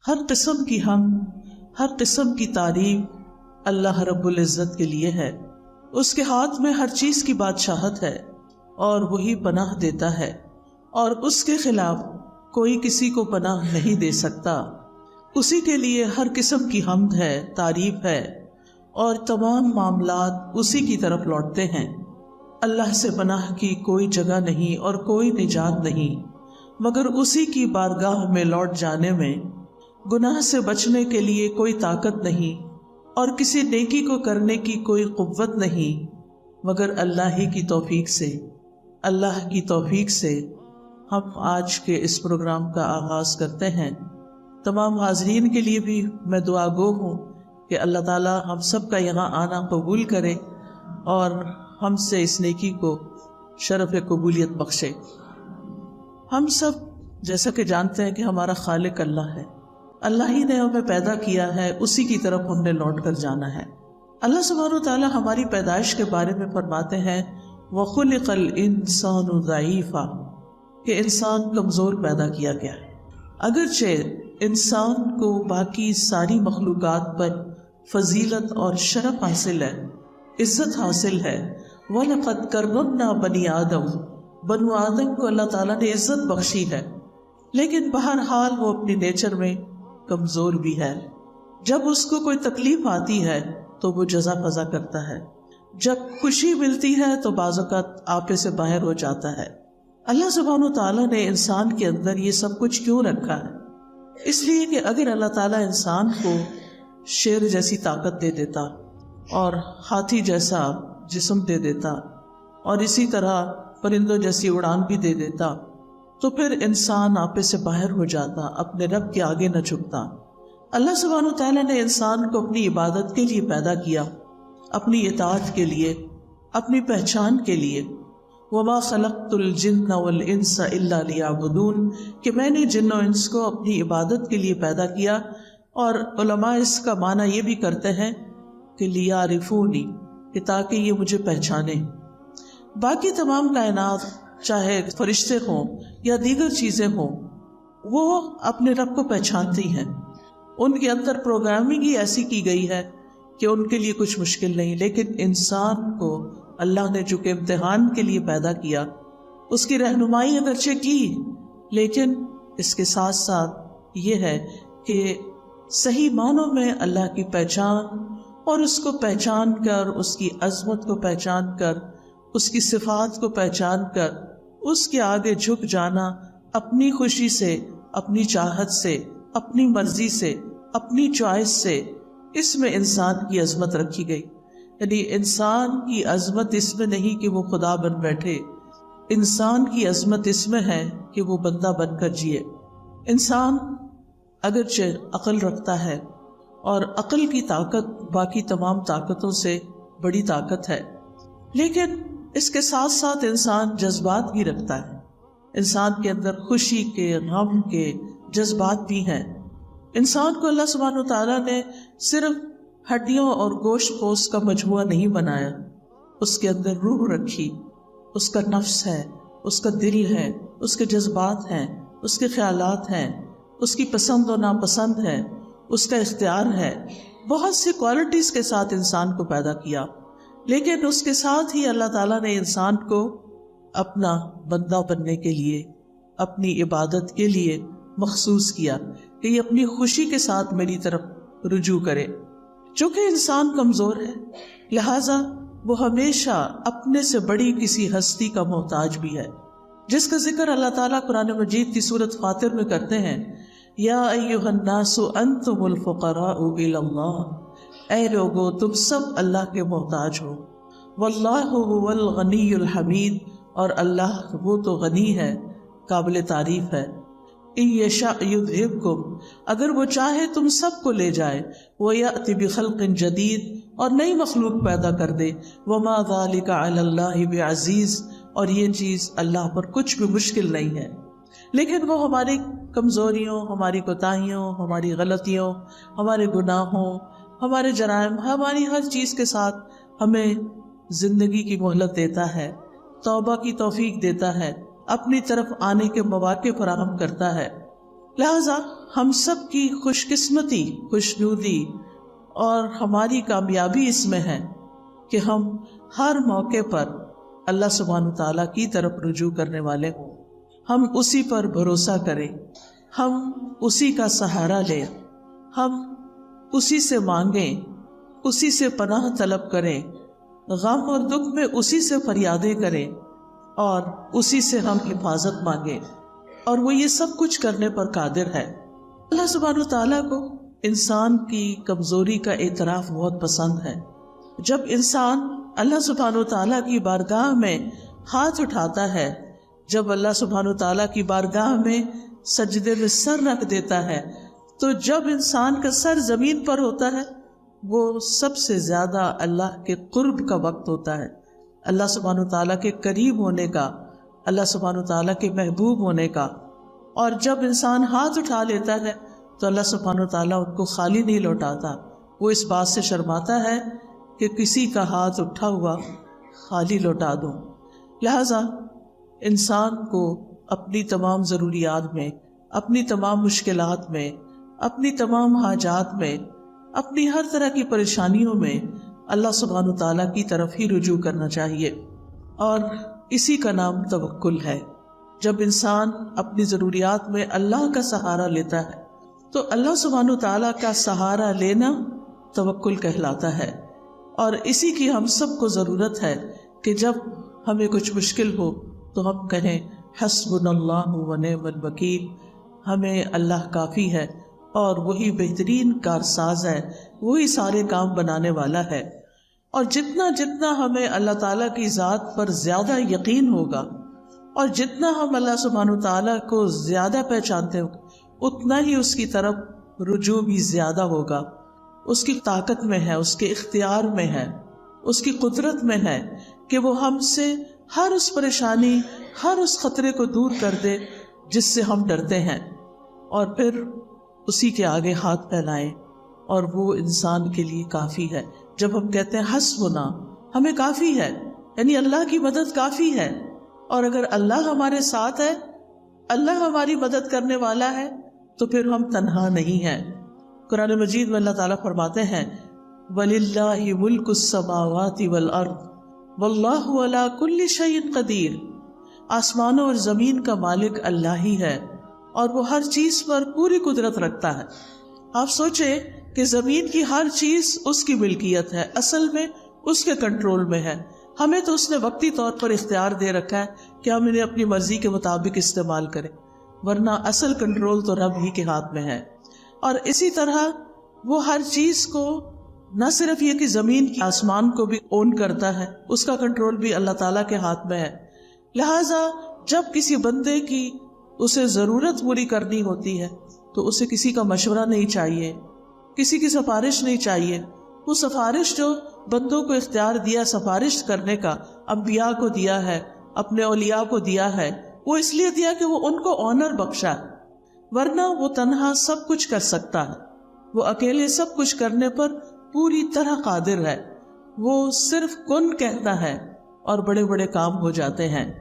ہر قسم کی ہر قسم کی تعریف اللہ رب العزت کے لیے ہے۔ اس کے ہاتھ میں ہر چیز کی بادشاہت ہے اور وہی پناہ دیتا ہے، اور اس کے خلاف کوئی کسی کو پناہ نہیں دے سکتا۔ اسی کے لیے ہر قسم کی حمد ہے، تعریف ہے، اور تمام معاملات اسی کی طرف لوٹتے ہیں۔ اللہ سے پناہ کی کوئی جگہ نہیں اور کوئی نجات نہیں مگر اسی کی بارگاہ میں لوٹ جانے میں۔ گناہ سے بچنے کے لیے کوئی طاقت نہیں اور کسی نیکی کو کرنے کی کوئی قوت نہیں مگر اللہ ہی کی توفیق سے۔ اللہ کی توفیق سے ہم آج کے اس پروگرام کا آغاز کرتے ہیں۔ تمام حاضرین کے لیے بھی میں دعا گو ہوں کہ اللہ تعالی ہم سب کا یہاں آنا قبول کرے اور ہم سے اس نیکی کو شرف قبولیت بخشے۔ ہم سب جیسا کہ جانتے ہیں کہ ہمارا خالق اللہ ہے، اللہ ہی نے ہمیں پیدا کیا ہے، اسی کی طرف ہم نے لوٹ کر جانا ہے۔ اللہ سبحانہ وتعالی ہماری پیدائش کے بارے میں فرماتے ہیں وَخُلِقَ الْإِنسَانُ ضَعِيفًا، کہ انسان کمزور پیدا کیا گیا ہے۔ اگرچہ انسان کو باقی ساری مخلوقات پر فضیلت اور شرف حاصل ہے، عزت حاصل ہے۔ وَلَقَدْ كَرَّمْنَا بَنِي آدم، بنو آدم کو اللہ تعالیٰ نے عزت بخشی ہے، لیکن بہرحال وہ اپنی نیچر میں کمزور بھی ہے۔ جب اس کو کوئی تکلیف آتی ہے تو وہ جزا فضا کرتا ہے، جب خوشی ملتی ہے تو بعض اوقات آپے سے باہر ہو جاتا ہے۔ اللہ سبحانہ وتعالیٰ نے انسان کے اندر یہ سب کچھ کیوں رکھا ہے؟ اس لیے کہ اگر اللہ تعالیٰ انسان کو شیر جیسی طاقت دے دیتا اور ہاتھی جیسا جسم دے دیتا اور اسی طرح پرندوں جیسی اڑان بھی دے دیتا تو پھر انسان آپے سے باہر ہو جاتا، اپنے رب کے آگے نہ جھکتا۔ اللہ سبحانہ وتعالیٰ نے انسان کو اپنی عبادت کے لیے پیدا کیا، اپنی اطاعت کے لیے، اپنی پہچان کے لیے۔ وَمَا خَلَقْتُ الْجِنَّ وَالْإِنسَ إِلَّا لِيَعْبُدُونَ، کہ میں نے جن و انس کو اپنی عبادت کے لیے پیدا کیا، اور علماء اس کا معنی یہ بھی کرتے ہیں کہ لِيَعْرِفُونِ، کہ تاکہ یہ مجھے پہچانے۔ باقی تمام کائنات چاہے فرشتے ہوں یا دیگر چیزیں ہوں، وہ اپنے رب کو پہچانتی ہیں، ان کے اندر پروگرامنگ ہی ایسی کی گئی ہے کہ ان کے لیے کچھ مشکل نہیں۔ لیکن انسان کو اللہ نے جو کہ امتحان کے لیے پیدا کیا، اس کی رہنمائی اگرچہ کی، لیکن اس کے ساتھ ساتھ یہ ہے کہ صحیح معنوں میں اللہ کی پہچان اور اس کو پہچان کر، اس کی عظمت کو پہچان کر، اس کی صفات کو پہچان کر اس کے آگے جھک جانا، اپنی خوشی سے، اپنی چاہت سے، اپنی مرضی سے، اپنی چوائس سے، اس میں انسان کی عظمت رکھی گئی۔ یعنی انسان کی عظمت اس میں نہیں کہ وہ خدا بن بیٹھے، انسان کی عظمت اس میں ہے کہ وہ بندہ بن کر جیے۔ انسان اگرچہ عقل رکھتا ہے اور عقل کی طاقت باقی تمام طاقتوں سے بڑی طاقت ہے، لیکن اس کے ساتھ ساتھ انسان جذبات بھی رکھتا ہے۔ انسان کے اندر خوشی کے، غم کے جذبات بھی ہیں۔ انسان کو اللہ سبحانہ وتعالیٰ نے صرف ہڈیوں اور گوشت پوست کا مجموعہ نہیں بنایا، اس کے اندر روح رکھی، اس کا نفس ہے، اس کا دل ہے، اس کے جذبات ہیں، اس کے خیالات ہیں، اس کی پسند و ناپسند ہے، اس کا اختیار ہے۔ بہت سی کوالٹیز کے ساتھ انسان کو پیدا کیا، لیکن اس کے ساتھ ہی اللہ تعالیٰ نے انسان کو اپنا بندہ بننے کے لیے، اپنی عبادت کے لیے مخصوص کیا کہ یہ اپنی خوشی کے ساتھ میری طرف رجوع کرے۔ چونکہ انسان کمزور ہے، لہٰذا وہ ہمیشہ اپنے سے بڑی کسی ہستی کا محتاج بھی ہے، جس کا ذکر اللہ تعالیٰ قرآن مجید کی سورۃ فاطر میں کرتے ہیں۔ یا ایھا الناس انتم الفقراء الی اللہ، اے لوگو تم سب اللہ کے محتاج ہو۔ واللہ هو الغنی الحمید، اور اللہ وہ تو غنی ہے، قابل تعریف ہے۔ ان یشاء یذھبکم، اگر وہ چاہے تم سب کو لے جائے، ویأت بخلق جدید، اور نئی مخلوق پیدا کر دے۔ وما ذلک علی اللہ بعزیز، اور یہ چیز اللہ پر کچھ بھی مشکل نہیں ہے۔ لیکن وہ ہماری کمزوریوں، ہماری کوتاہیوں، ہماری غلطیوں، ہمارے گناہوں، ہمارے جرائم، ہماری ہر چیز کے ساتھ ہمیں زندگی کی مہلت دیتا ہے، توبہ کی توفیق دیتا ہے، اپنی طرف آنے کے مواقع فراہم کرتا ہے۔ لہذا ہم سب کی خوش قسمتی، خوشنودی اور ہماری کامیابی اس میں ہے کہ ہم ہر موقع پر اللہ سبحانہ وتعالیٰ کی طرف رجوع کرنے والے ہوں، ہم اسی پر بھروسہ کریں، ہم اسی کا سہارا لیں، ہم اسی سے مانگیں، اسی سے پناہ طلب کریں، غم اور دکھ میں اسی سے فریادیں کریں اور اسی سے ہم حفاظت مانگیں، اور وہ یہ سب کچھ کرنے پر قادر ہے۔ اللہ سبحانہ وتعالیٰ کو انسان کی کمزوری کا اعتراف بہت پسند ہے۔ جب انسان اللہ سبحانہ وتعالیٰ کی بارگاہ میں ہاتھ اٹھاتا ہے، جب اللہ سبحانہ وتعالیٰ کی بارگاہ میں سجدے میں سر رکھ دیتا ہے، تو جب انسان کا سر زمین پر ہوتا ہے وہ سب سے زیادہ اللہ کے قرب کا وقت ہوتا ہے، اللہ سبحانہ وتعالیٰ کے قریب ہونے کا، اللہ سبحانہ وتعالیٰ کے محبوب ہونے کا۔ اور جب انسان ہاتھ اٹھا لیتا ہے تو اللہ سبحانہ وتعالیٰ ان کو خالی نہیں لوٹاتا، وہ اس بات سے شرماتا ہے کہ کسی کا ہاتھ اٹھا ہوا خالی لوٹا دوں۔ لہذا انسان کو اپنی تمام ضروریات میں، اپنی تمام مشکلات میں، اپنی تمام حاجات میں، اپنی ہر طرح کی پریشانیوں میں اللہ سبحانہ وتعالیٰ کی طرف ہی رجوع کرنا چاہیے، اور اسی کا نام توکل ہے۔ جب انسان اپنی ضروریات میں اللہ کا سہارا لیتا ہے تو اللہ سبحانہ وتعالیٰ کا سہارا لینا توکل کہلاتا ہے، اور اسی کی ہم سب کو ضرورت ہے کہ جب ہمیں کچھ مشکل ہو تو ہم کہیں حسبنا اللہ ونعم الوکیل، ہمیں اللہ کافی ہے اور وہی بہترین کارساز ہے، وہی سارے کام بنانے والا ہے۔ اور جتنا جتنا ہمیں اللہ تعالیٰ کی ذات پر زیادہ یقین ہوگا اور جتنا ہم اللہ سبحانہ وتعالیٰ کو زیادہ پہچانتے ہوں اتنا ہی اس کی طرف رجوع بھی زیادہ ہوگا۔ اس کی طاقت میں ہے، اس کے اختیار میں ہے، اس کی قدرت میں ہے کہ وہ ہم سے ہر اس پریشانی، ہر اس خطرے کو دور کر دے جس سے ہم ڈرتے ہیں، اور پھر اسی کے آگے ہاتھ پھیلائیں، اور وہ انسان کے لیے کافی ہے۔ جب ہم کہتے ہیں حسبنا، ہمیں کافی ہے، یعنی اللہ کی مدد کافی ہے، اور اگر اللہ ہمارے ساتھ ہے، اللہ ہماری مدد کرنے والا ہے، تو پھر ہم تنہا نہیں ہیں۔ قرآن مجید میں اللہ تعالیٰ فرماتے ہیں وَلِلَّهِ مُلْكُ السَّمَاوَاتِ وَالْأَرْضِ وَاللَّهُ عَلَى كُلِّ شَيْءٍ قَدِيرٌ، آسمانوں اور زمین کا مالک اللہ ہی ہے اور وہ ہر چیز پر پوری قدرت رکھتا ہے۔ آپ سوچیں کہ زمین کی ہر چیز اس کی ملکیت ہے، اصل میں اس کے کنٹرول میں ہے، ہمیں تو اس نے وقتی طور پر اختیار دے رکھا ہے کہ ہم انہیں اپنی مرضی کے مطابق استعمال کریں، ورنہ اصل کنٹرول تو رب ہی کے ہاتھ میں ہے۔ اور اسی طرح وہ ہر چیز کو نہ صرف یہ کہ زمین کی، آسمان کو بھی اون کرتا ہے، اس کا کنٹرول بھی اللہ تعالیٰ کے ہاتھ میں ہے۔ لہٰذا جب کسی بندے کی اسے ضرورت پوری کرنی ہوتی ہے تو اسے کسی کا مشورہ نہیں چاہیے، کسی کی سفارش نہیں چاہیے۔ وہ سفارش جو بندوں کو اختیار دیا سفارش کرنے کا، انبیاء کو دیا ہے، اپنے اولیاء کو دیا ہے، وہ اس لیے دیا کہ وہ ان کو آنر بخشا ہے، ورنہ وہ تنہا سب کچھ کر سکتا ہے، وہ اکیلے سب کچھ کرنے پر پوری طرح قادر ہے۔ وہ صرف کن کہتا ہے اور بڑے بڑے کام ہو جاتے ہیں۔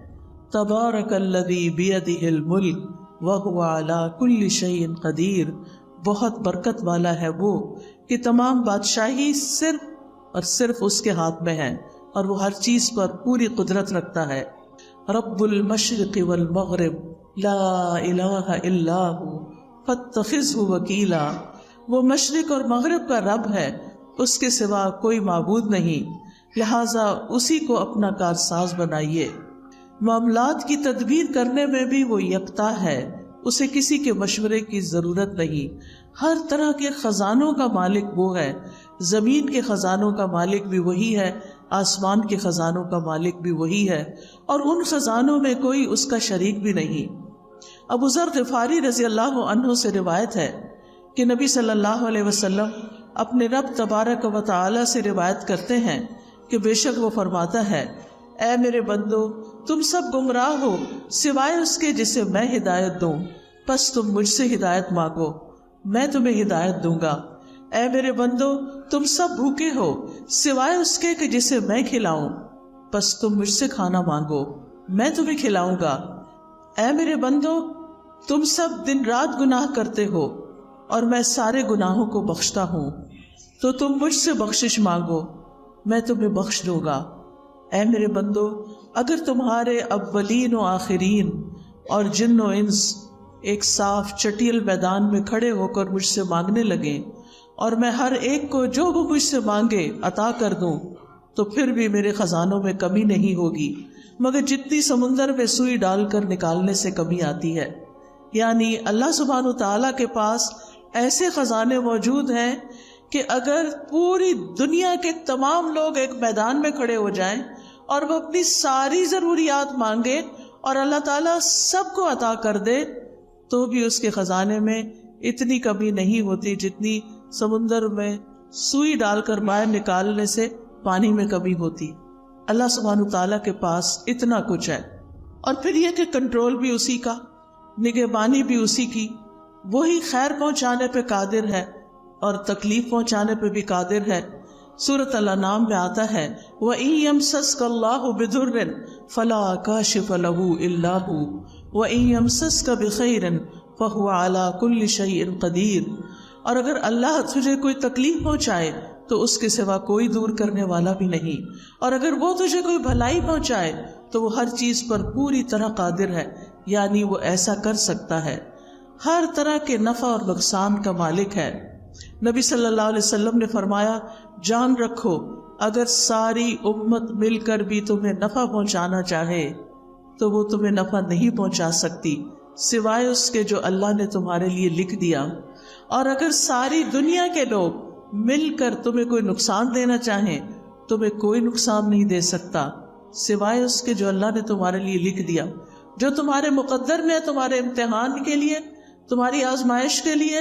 تبارک الذی بیدہ الملک وہو علی کل شیء قدیر، بہت برکت والا ہے وہ کہ تمام بادشاہی صرف اور صرف اس کے ہاتھ میں ہے اور وہ ہر چیز پر پوری قدرت رکھتا ہے۔ رب المشرق والمغرب لا الہ الا ہو فاتخذہ وکیلا، وہ مشرق اور مغرب کا رب ہے، اس کے سوا کوئی معبود نہیں، لہٰذا اسی کو اپنا کارساز بنائیے۔ معاملات کی تدبیر کرنے میں بھی وہ یکتا ہے، اسے کسی کے مشورے کی ضرورت نہیں۔ ہر طرح کے خزانوں کا مالک وہ ہے، زمین کے خزانوں کا مالک بھی وہی ہے، آسمان کے خزانوں کا مالک بھی وہی ہے، اور ان خزانوں میں کوئی اس کا شریک بھی نہیں۔ ابو ذر غفاری رضی اللہ عنہ سے روایت ہے کہ نبی صلی اللہ علیہ وسلم اپنے رب تبارک و تعالی سے روایت کرتے ہیں کہ بے شک وہ فرماتا ہے، اے میرے بندو، تم سب گمراہ ہو سوائے اس کے جسے میں ہدایت دوں، پس تم مجھ سے ہدایت مانگو، میں تمہیں ہدایت دوں گا۔ اے میرے بندو، تم سب بھوکے ہو سوائے اس کے کہ جسے میں کھلاؤں، پس تم مجھ سے کھانا مانگو، میں تمہیں کھلاؤں گا۔ اے میرے بندو، تم سب دن رات گناہ کرتے ہو اور میں سارے گناہوں کو بخشتا ہوں، تو تم مجھ سے بخشش مانگو، میں تمہیں بخش دوں گا۔ اے میرے بندو، اگر تمہارے اولین و آخرین اور جن و انس ایک صاف چٹیل میدان میں کھڑے ہو کر مجھ سے مانگنے لگیں اور میں ہر ایک کو جو وہ مجھ سے مانگے عطا کر دوں، تو پھر بھی میرے خزانوں میں کمی نہیں ہوگی مگر جتنی سمندر میں سوئی ڈال کر نکالنے سے کمی آتی ہے۔ یعنی اللہ سبحانہ وتعالیٰ کے پاس ایسے خزانے موجود ہیں کہ اگر پوری دنیا کے تمام لوگ ایک میدان میں کھڑے ہو جائیں اور وہ اپنی ساری ضروریات مانگے اور اللہ تعالیٰ سب کو عطا کر دے، تو بھی اس کے خزانے میں اتنی کمی نہیں ہوتی جتنی سمندر میں سوئی ڈال کر باہر نکالنے سے پانی میں کمی ہوتی۔ اللہ سبحانہ تعالیٰ کے پاس اتنا کچھ ہے، اور پھر یہ کہ کنٹرول بھی اسی کا، نگہبانی بھی اسی کی، وہی خیر پہنچانے پہ قادر ہے اور تکلیف پہنچانے پہ بھی قادر ہے۔ سورۃ الانعام میں آتا ہے وَإِن يَمْسَسْكَ اللَّهُ بِضُرٍّ فَلَا كَاشِفَ لَهُ إِلَّا هُوَ وَإِن يَمْسَسْكَ بِخَيْرٍ فَهُوَ عَلَى كُلِّ شَيْءٍ قَدِيرٌ، اور اگر اللہ تجھے کوئی تکلیف پہنچائے تو اس کے سوا کوئی دور کرنے والا بھی نہیں، اور اگر وہ تجھے کوئی بھلائی پہنچائے تو وہ ہر چیز پر پوری طرح قادر ہے، یعنی وہ ایسا کر سکتا ہے، ہر طرح کے نفع اور نقصان کا مالک ہے۔ نبی صلی اللہ علیہ وسلم نے فرمایا، جان رکھو اگر ساری امت مل کر بھی تمہیں نفع پہنچانا چاہے تو وہ تمہیں نفع نہیں پہنچا سکتی سوائے اس کے جو اللہ نے تمہارے لیے لکھ دیا، اور اگر ساری دنیا کے لوگ مل کر تمہیں کوئی نقصان دینا چاہیں تمہیں کوئی نقصان نہیں دے سکتا سوائے اس کے جو اللہ نے تمہارے لیے لکھ دیا، جو تمہارے مقدر میں، تمہارے امتحان کے لیے، تمہاری آزمائش کے لیے،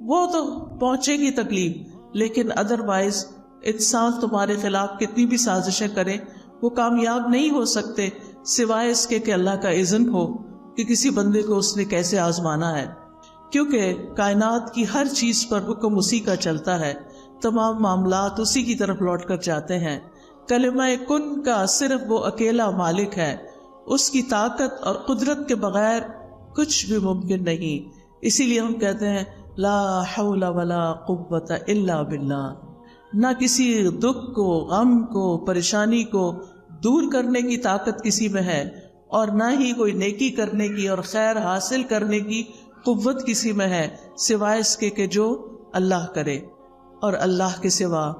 وہ تو پہنچے گی تکلیف، لیکن ادروائز انسان تمہارے خلاف کتنی بھی سازشیں کرے وہ کامیاب نہیں ہو سکتے سوائے اس کے کہ اللہ کا اذن ہو کہ کسی بندے کو اس نے کیسے آزمانا ہے، کیونکہ کائنات کی ہر چیز پر حکم اسی کا چلتا ہے، تمام معاملات اسی کی طرف لوٹ کر جاتے ہیں۔ کلمہ کن کا صرف وہ اکیلا مالک ہے، اس کی طاقت اور قدرت کے بغیر کچھ بھی ممکن نہیں۔ اسی لیے ہم کہتے ہیں لا حول ولا قوت الا باللہ، نہ کسی دکھ کو، غم کو، پریشانی کو دور کرنے کی طاقت کسی میں ہے، اور نہ ہی کوئی نیکی کرنے کی اور خیر حاصل کرنے کی قوت کسی میں ہے سوائے اس کے کہ جو اللہ کرے، اور اللہ کے سوا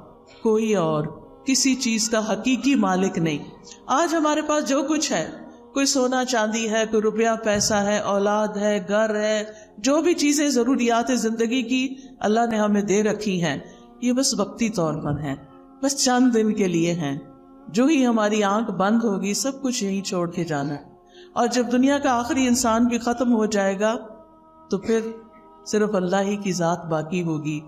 کوئی اور کسی چیز کا حقیقی مالک نہیں۔ آج ہمارے پاس جو کچھ ہے، کوئی سونا چاندی ہے، کوئی روپیہ پیسہ ہے، اولاد ہے، گھر ہے، جو بھی چیزیں ضروریات زندگی کی اللہ نے ہمیں دے رکھی ہیں، یہ بس وقتی طور پر ہیں، بس چند دن کے لیے ہیں۔ جو ہی ہماری آنکھ بند ہوگی سب کچھ یہیں چھوڑ کے جانا ہے، اور جب دنیا کا آخری انسان بھی ختم ہو جائے گا تو پھر صرف اللہ ہی کی ذات باقی ہوگی۔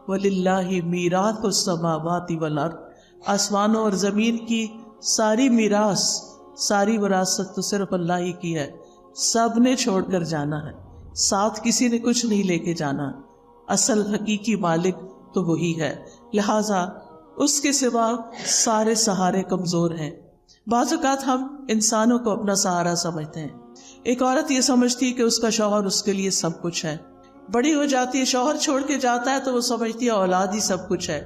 وَلِلَّهِ مِيرَاثُ السَّمَاوَاتِ وَالْأَرْضِ، آسمانوں اور زمین کی ساری میراث، ساری وراثت تو صرف اللہ ہی کی ہے، سب نے چھوڑ کر جانا ہے، ساتھ کسی نے کچھ نہیں لے کے جانا، اصل حقیقی مالک تو وہی ہے، لہٰذا اس کے سوا سارے سہارے کمزور ہیں۔ بعض اوقات ہم انسانوں کو اپنا سہارا سمجھتے ہیں۔ ایک عورت یہ سمجھتی ہے کہ اس کا شوہر اس کے لیے سب کچھ ہے، بڑی ہو جاتی ہے، شوہر چھوڑ کے جاتا ہے تو وہ سمجھتی ہے اولاد ہی سب کچھ ہے،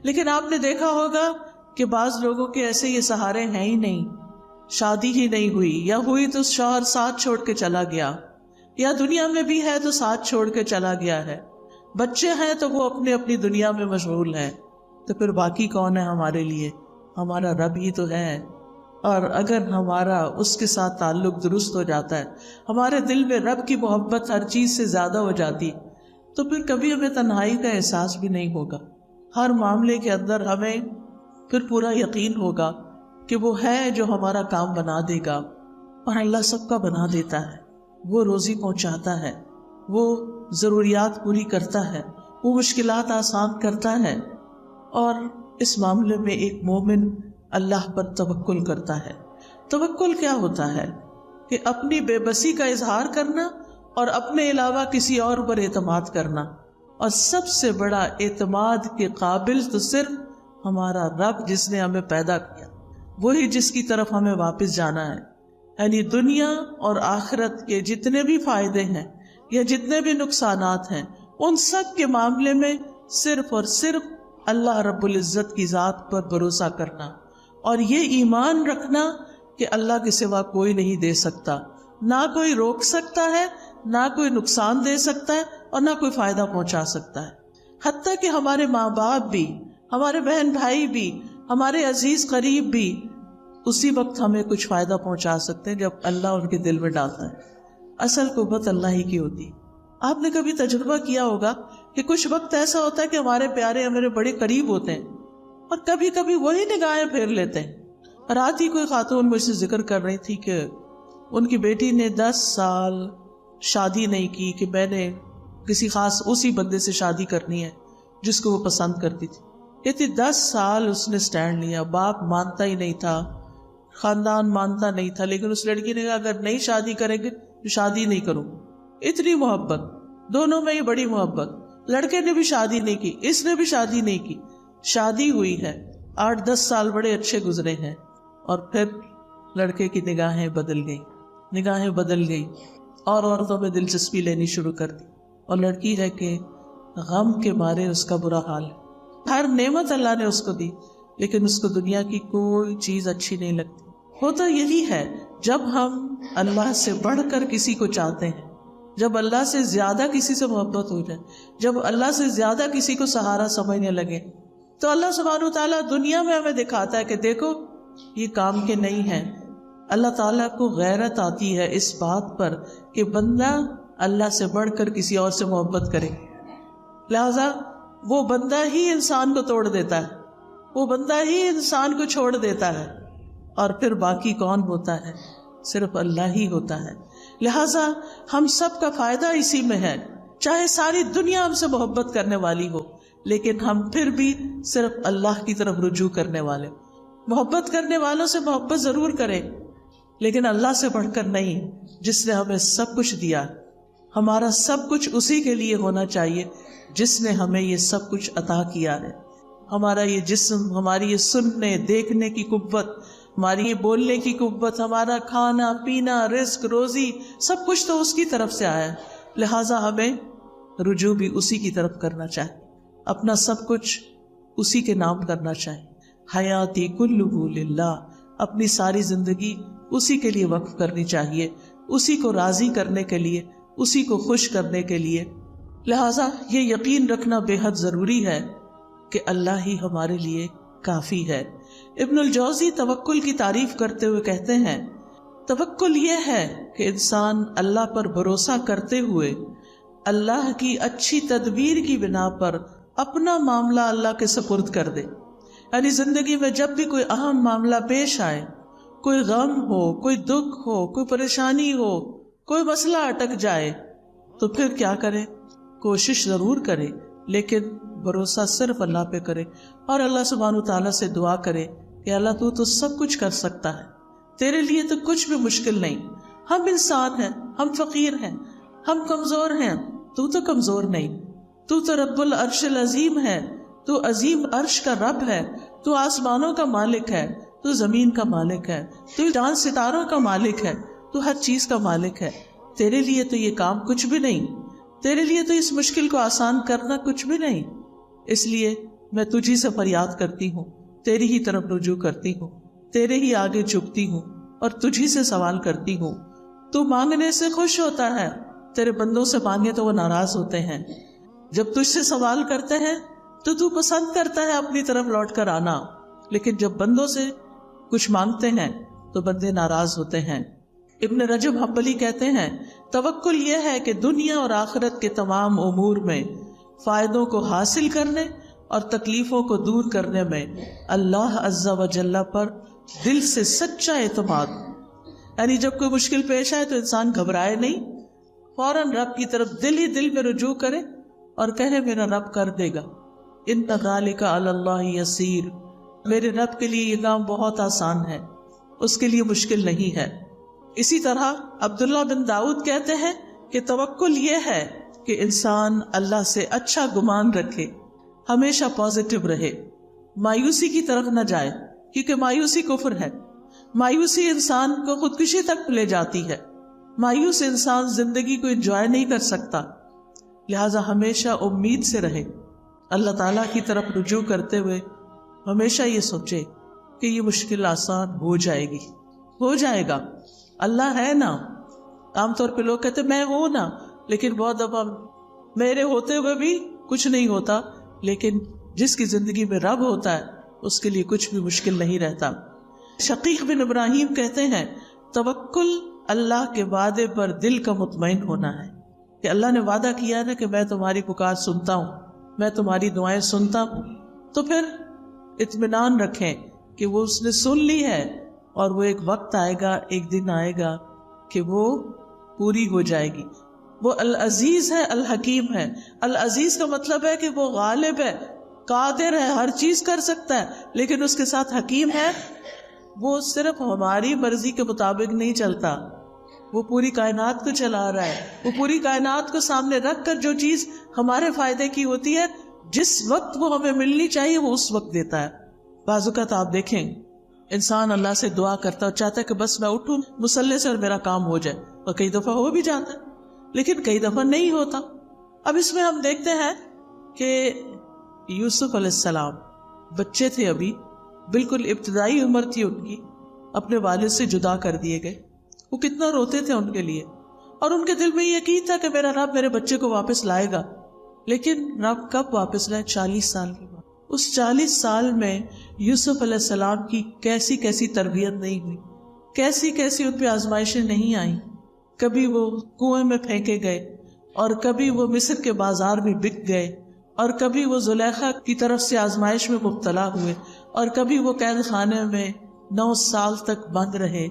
لیکن آپ نے دیکھا ہوگا کہ بعض لوگوں کے ایسے یہ سہارے ہیں ہی نہیں، شادی ہی نہیں ہوئی، یا ہوئی تو شوہر ساتھ چھوڑ کے چلا گیا، یا دنیا میں بھی ہے تو ساتھ چھوڑ کے چلا گیا ہے، بچے ہیں تو وہ اپنے اپنی دنیا میں مشغول ہیں، تو پھر باقی کون ہے ہمارے لیے؟ ہمارا رب ہی تو ہے۔ اور اگر ہمارا اس کے ساتھ تعلق درست ہو جاتا ہے، ہمارے دل میں رب کی محبت ہر چیز سے زیادہ ہو جاتی، تو پھر کبھی ہمیں تنہائی کا احساس بھی نہیں ہوگا۔ ہر معاملے کے اندر ہمیں پھر پورا یقین ہوگا کہ وہ ہے جو ہمارا کام بنا دے گا، اور اللہ سب کا بنا دیتا ہے، وہ روزی پہنچاتا ہے، وہ ضروریات پوری کرتا ہے، وہ مشکلات آسان کرتا ہے، اور اس معاملے میں ایک مومن اللہ پر توکل کرتا ہے۔ توکل کیا ہوتا ہے؟ کہ اپنی بے بسی کا اظہار کرنا اور اپنے علاوہ کسی اور پر اعتماد کرنا، اور سب سے بڑا اعتماد کے قابل تو صرف ہمارا رب جس نے ہمیں پیدا کیا، وہی جس کی طرف ہمیں واپس جانا ہے۔ یعنی دنیا اور آخرت کے جتنے بھی فائدے ہیں، یا جتنے بھی نقصانات ہیں، ان سب کے معاملے میں صرف اور صرف اللہ رب العزت کی ذات پر بھروسہ کرنا، اور یہ ایمان رکھنا کہ اللہ کے سوا کوئی نہیں دے سکتا، نہ کوئی روک سکتا ہے، نہ کوئی نقصان دے سکتا ہے، اور نہ کوئی فائدہ پہنچا سکتا ہے۔ حتیٰ کہ ہمارے ماں باپ بھی، ہمارے بہن بھائی بھی، ہمارے عزیز قریب بھی اسی وقت ہمیں کچھ فائدہ پہنچا سکتے ہیں جب اللہ ان کے دل میں ڈالتا ہے۔ اصل قوت اللہ ہی کی ہوتی۔ آپ نے کبھی تجربہ کیا ہوگا کہ کچھ وقت ایسا ہوتا ہے کہ ہمارے پیارے ہمارے بڑے قریب ہوتے ہیں، اور کبھی کبھی وہی نگاہیں پھیر لیتے ہیں۔ رات ہی کوئی خاتون مجھ سے ذکر کر رہی تھی کہ ان کی بیٹی نے 10 سال شادی نہیں کی، کہ میں نے کسی خاص اسی بندے سے شادی کرنی ہے جس کو وہ پسند کرتی تھی۔ کہتی 10 سال اس نے سٹینڈ لیا، باپ مانتا ہی نہیں تھا، خاندان مانتا نہیں تھا، لیکن اس لڑکی نے کہا اگر نہیں شادی کریں گے تو شادی نہیں کروں۔ اتنی محبت، دونوں میں ہی بڑی محبت۔ لڑکے نے بھی شادی نہیں کی، اس نے بھی شادی نہیں کی، شادی ہوئی ہے، 8-10 سال بڑے اچھے گزرے ہیں، اور پھر لڑکے کی نگاہیں بدل گئی اور عورتوں میں دلچسپی لینی شروع کر دی، اور لڑکی ہے کہ غم کے مارے اس کا برا حال ہے۔ ہر نعمت اللہ نے اس کو دی، لیکن اس کو دنیا کی کوئی چیز اچھی نہیں لگتی۔ ہوتا یہی ہے جب ہم اللہ سے بڑھ کر کسی کو چاہتے ہیں، جب اللہ سے زیادہ کسی سے محبت ہو جائے، جب اللہ سے زیادہ کسی کو سہارا سمجھنے لگے، تو اللہ سبحانہ وتعالیٰ دنیا میں ہمیں دکھاتا ہے کہ دیکھو یہ کام کے نہیں ہے۔ اللہ تعالیٰ کو غیرت آتی ہے اس بات پر کہ بندہ اللہ سے بڑھ کر کسی اور سے محبت کرے، لہذا وہ بندہ ہی انسان کو توڑ دیتا ہے، وہ بندہ ہی انسان کو چھوڑ دیتا ہے، اور پھر باقی کون ہوتا ہے؟ صرف اللہ ہی ہوتا ہے۔ لہذا ہم سب کا فائدہ اسی میں ہے، چاہے ساری دنیا ہم سے محبت کرنے والی ہو، لیکن ہم پھر بھی صرف اللہ کی طرف رجوع کرنے والے۔ محبت کرنے والوں سے محبت ضرور کریں، لیکن اللہ سے بڑھ کر نہیں، جس نے ہمیں سب کچھ دیا۔ ہمارا سب کچھ اسی کے لیے ہونا چاہیے جس نے ہمیں یہ سب کچھ عطا کیا ہے۔ ہمارا یہ جسم، ہماری یہ سننے دیکھنے کی قوت، ہماری یہ بولنے کی قوت، ہمارا کھانا پینا، رزق روزی، سب کچھ تو اس کی طرف سے آیا ہے، لہٰذا ہمیں رجوع بھی اسی کی طرف کرنا چاہیے، اپنا سب کچھ اسی کے نام کرنا چاہیے۔ حیاتی کلہ للہ، اپنی ساری زندگی اسی کے لیے وقف کرنی چاہیے، اسی کو راضی کرنے کے لیے، اسی کو خوش کرنے کے لیے۔ لہٰذا یہ یقین رکھنا بے حد ضروری ہے کہ اللہ ہی ہمارے لیے کافی ہے۔ ابن الجوزی توکل کی تعریف کرتے ہوئے کہتے ہیں، توکل یہ ہے کہ انسان اللہ پر بھروسہ کرتے ہوئے اللہ کی اچھی تدبیر کی بنا پر اپنا معاملہ اللہ کے سپرد کر دے۔ یعنی زندگی میں جب بھی کوئی اہم معاملہ پیش آئے، کوئی غم ہو، کوئی دکھ ہو، کوئی پریشانی ہو، کوئی مسئلہ اٹک جائے، تو پھر کیا کرے؟ کوشش ضرور کرے، لیکن بھروسہ صرف اللہ پہ کرے، اور اللہ سبحانہ تعالیٰ سے دعا کرے کہ اللہ تو سب کچھ کر سکتا ہے، تیرے لیے تو کچھ بھی مشکل نہیں۔ ہم انسان ہیں، ہم فقیر ہیں، ہم کمزور ہیں، تو کمزور نہیں، تو رب العرش العظیم ہے، تو عظیم عرش کا رب ہے، تو آسمانوں کا مالک ہے، تو زمین کا مالک ہے، تو چاند ستاروں کا مالک ہے، تو ہر چیز کا مالک ہے۔ تیرے لیے تو یہ کام کچھ بھی نہیں، تیرے لیے تو اس مشکل کو آسان کرنا کچھ بھی نہیں، اس لیے میں تجھی سے فریاد کرتی ہوں، تیری ہی طرف رجوع کرتی ہوں، تیرے ہی آگے جھکتی ہوں اور تجھی سے سوال کرتی ہوں۔ تو مانگنے سے خوش ہوتا ہے، تیرے بندوں سے مانگے تو وہ ناراض ہوتے ہیں۔ جب تجھ سے سوال کرتے ہیں تو پسند کرتا ہے اپنی طرف لوٹ کر آنا، لیکن جب بندوں سے کچھ مانگتے ہیں تو بندے ناراض ہوتے ہیں۔ ابن رجب حنبلی کہتے ہیں، توکل یہ ہے کہ دنیا اور آخرت کے تمام امور میں فائدوں کو حاصل کرنے اور تکلیفوں کو دور کرنے میں اللہ عز و جل پر دل سے سچا اعتماد، یعنی جب کوئی مشکل پیش آئے تو انسان گھبرائے نہیں، فوراً رب کی طرف دل ہی دل میں رجوع کرے اور کہے میرا رب کر دے گا، ان ذالک علی اللہ یسیر، میرے رب کے لیے یہ کام بہت آسان ہے، اس کے لیے مشکل نہیں ہے۔ اسی طرح عبداللہ بن داؤد کہتے ہیں کہ توکل یہ ہے کہ انسان اللہ سے اچھا گمان رکھے، ہمیشہ پازیٹو رہے، مایوسی کی طرف نہ جائے، کیونکہ مایوسی کفر ہے، مایوسی انسان کو خودکشی تک لے جاتی ہے۔ مایوس انسان زندگی کو انجوائے نہیں کر سکتا، لہذا ہمیشہ امید سے رہے، اللہ تعالیٰ کی طرف رجوع کرتے ہوئے ہمیشہ یہ سوچے کہ یہ مشکل آسان ہو جائے گی، ہو جائے گا، اللہ ہے نا۔ عام طور پہ لوگ کہتے میں ہوں نا، لیکن بہت دفعہ میرے ہوتے ہوئے بھی کچھ نہیں ہوتا، لیکن جس کی زندگی میں رب ہوتا ہے اس کے لیے کچھ بھی مشکل نہیں رہتا۔ شقیق بن ابراہیم کہتے ہیں توکل اللہ کے وعدے پر دل کا مطمئن ہونا ہے، کہ اللہ نے وعدہ کیا نا کہ میں تمہاری پکار سنتا ہوں، میں تمہاری دعائیں سنتا ہوں، تو پھر اطمینان رکھیں کہ وہ اس نے سن لی ہے، اور وہ ایک وقت آئے گا، ایک دن آئے گا کہ وہ پوری ہو جائے گی۔ وہ العزیز ہے، الحکیم ہے۔ العزیز کا مطلب ہے کہ وہ غالب ہے، قادر ہے، ہر چیز کر سکتا ہے، لیکن اس کے ساتھ حکیم ہے، وہ صرف ہماری مرضی کے مطابق نہیں چلتا، وہ پوری کائنات کو چلا رہا ہے، وہ پوری کائنات کو سامنے رکھ کر جو چیز ہمارے فائدے کی ہوتی ہے، جس وقت وہ ہمیں ملنی چاہیے وہ اس وقت دیتا ہے۔ بعض اوقات آپ دیکھیں انسان اللہ سے دعا کرتا ہے اور چاہتا ہے کہ بس میں اٹھوں مصلے سے اور میرا کام ہو جائے، اور کئی دفعہ ہو بھی جاتا ہے لیکن کئی دفعہ نہیں ہوتا۔ اب اس میں ہم دیکھتے ہیں کہ یوسف علیہ السلام بچے تھے، ابھی بالکل ابتدائی عمر تھی ان کی، اپنے والد سے جدا کر دیے گئے، وہ کتنا روتے تھے ان کے لیے، اور ان کے دل میں یہ یقین تھا کہ میرا رب میرے بچے کو واپس لائے گا، لیکن رب کب واپس لائے؟ 40 سال کے بعد۔ اس 40 سال میں یوسف علیہ السلام کی کیسی کیسی تربیت نہیں ہوئی، کیسی کیسی ان پہ آزمائشیں نہیں آئیں، کبھی وہ کنویں میں پھینکے گئے، اور کبھی وہ مصر کے بازار میں بک گئے، اور کبھی وہ زلیخا کی طرف سے آزمائش میں مبتلا ہوئے، اور کبھی وہ قید خانے میں 9 سال تک بند رہے۔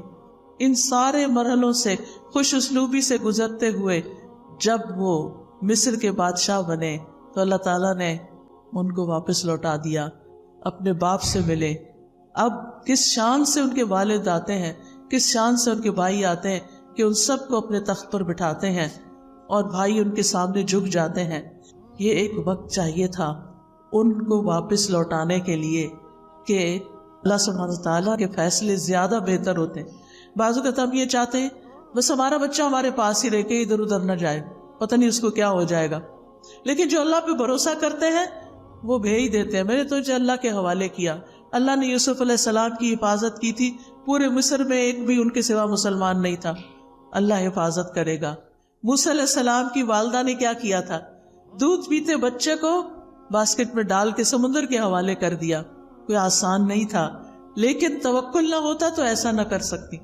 ان سارے مرحلوں سے خوش اسلوبی سے گزرتے ہوئے جب وہ مصر کے بادشاہ بنے تو اللہ تعالیٰ نے ان کو واپس لوٹا دیا، اپنے باپ سے ملے۔ اب کس شان سے ان کے والد آتے ہیں، کس شان سے ان کے بھائی آتے ہیں کہ ان سب کو اپنے تخت پر بٹھاتے ہیں اور بھائی ان کے سامنے جھک جاتے ہیں۔ یہ ایک وقت چاہیے تھا ان کو واپس لوٹانے کے لیے کہ اللہ سبحانہ وتعالیٰ کے فیصلے زیادہ بہتر ہوتے ہیں۔ بعض اوقات ہم یہ چاہتے ہیں بس ہمارا بچہ ہمارے پاس ہی رہ کے ادھر ادھر نہ جائے، پتہ نہیں اس کو کیا ہو جائے گا، لیکن جو اللہ پہ بھروسہ کرتے ہیں وہ بھیج دیتے ہیں۔ میں نے تو اللہ کے حوالے کیا، اللہ نے یوسف علیہ السلام کی حفاظت کی تھی، پورے مصر میں ایک بھی ان کے سوا مسلمان نہیں تھا، اللہ حفاظت کرے گا۔ موسیٰ علیہ السلام کی والدہ نے کیا کیا تھا؟ دودھ پیتے بچے کو باسکٹ میں ڈال کے سمندر کے حوالے کر دیا۔ کوئی آسان نہیں تھا، لیکن توکل نہ ہوتا تو ایسا نہ کر سکتی۔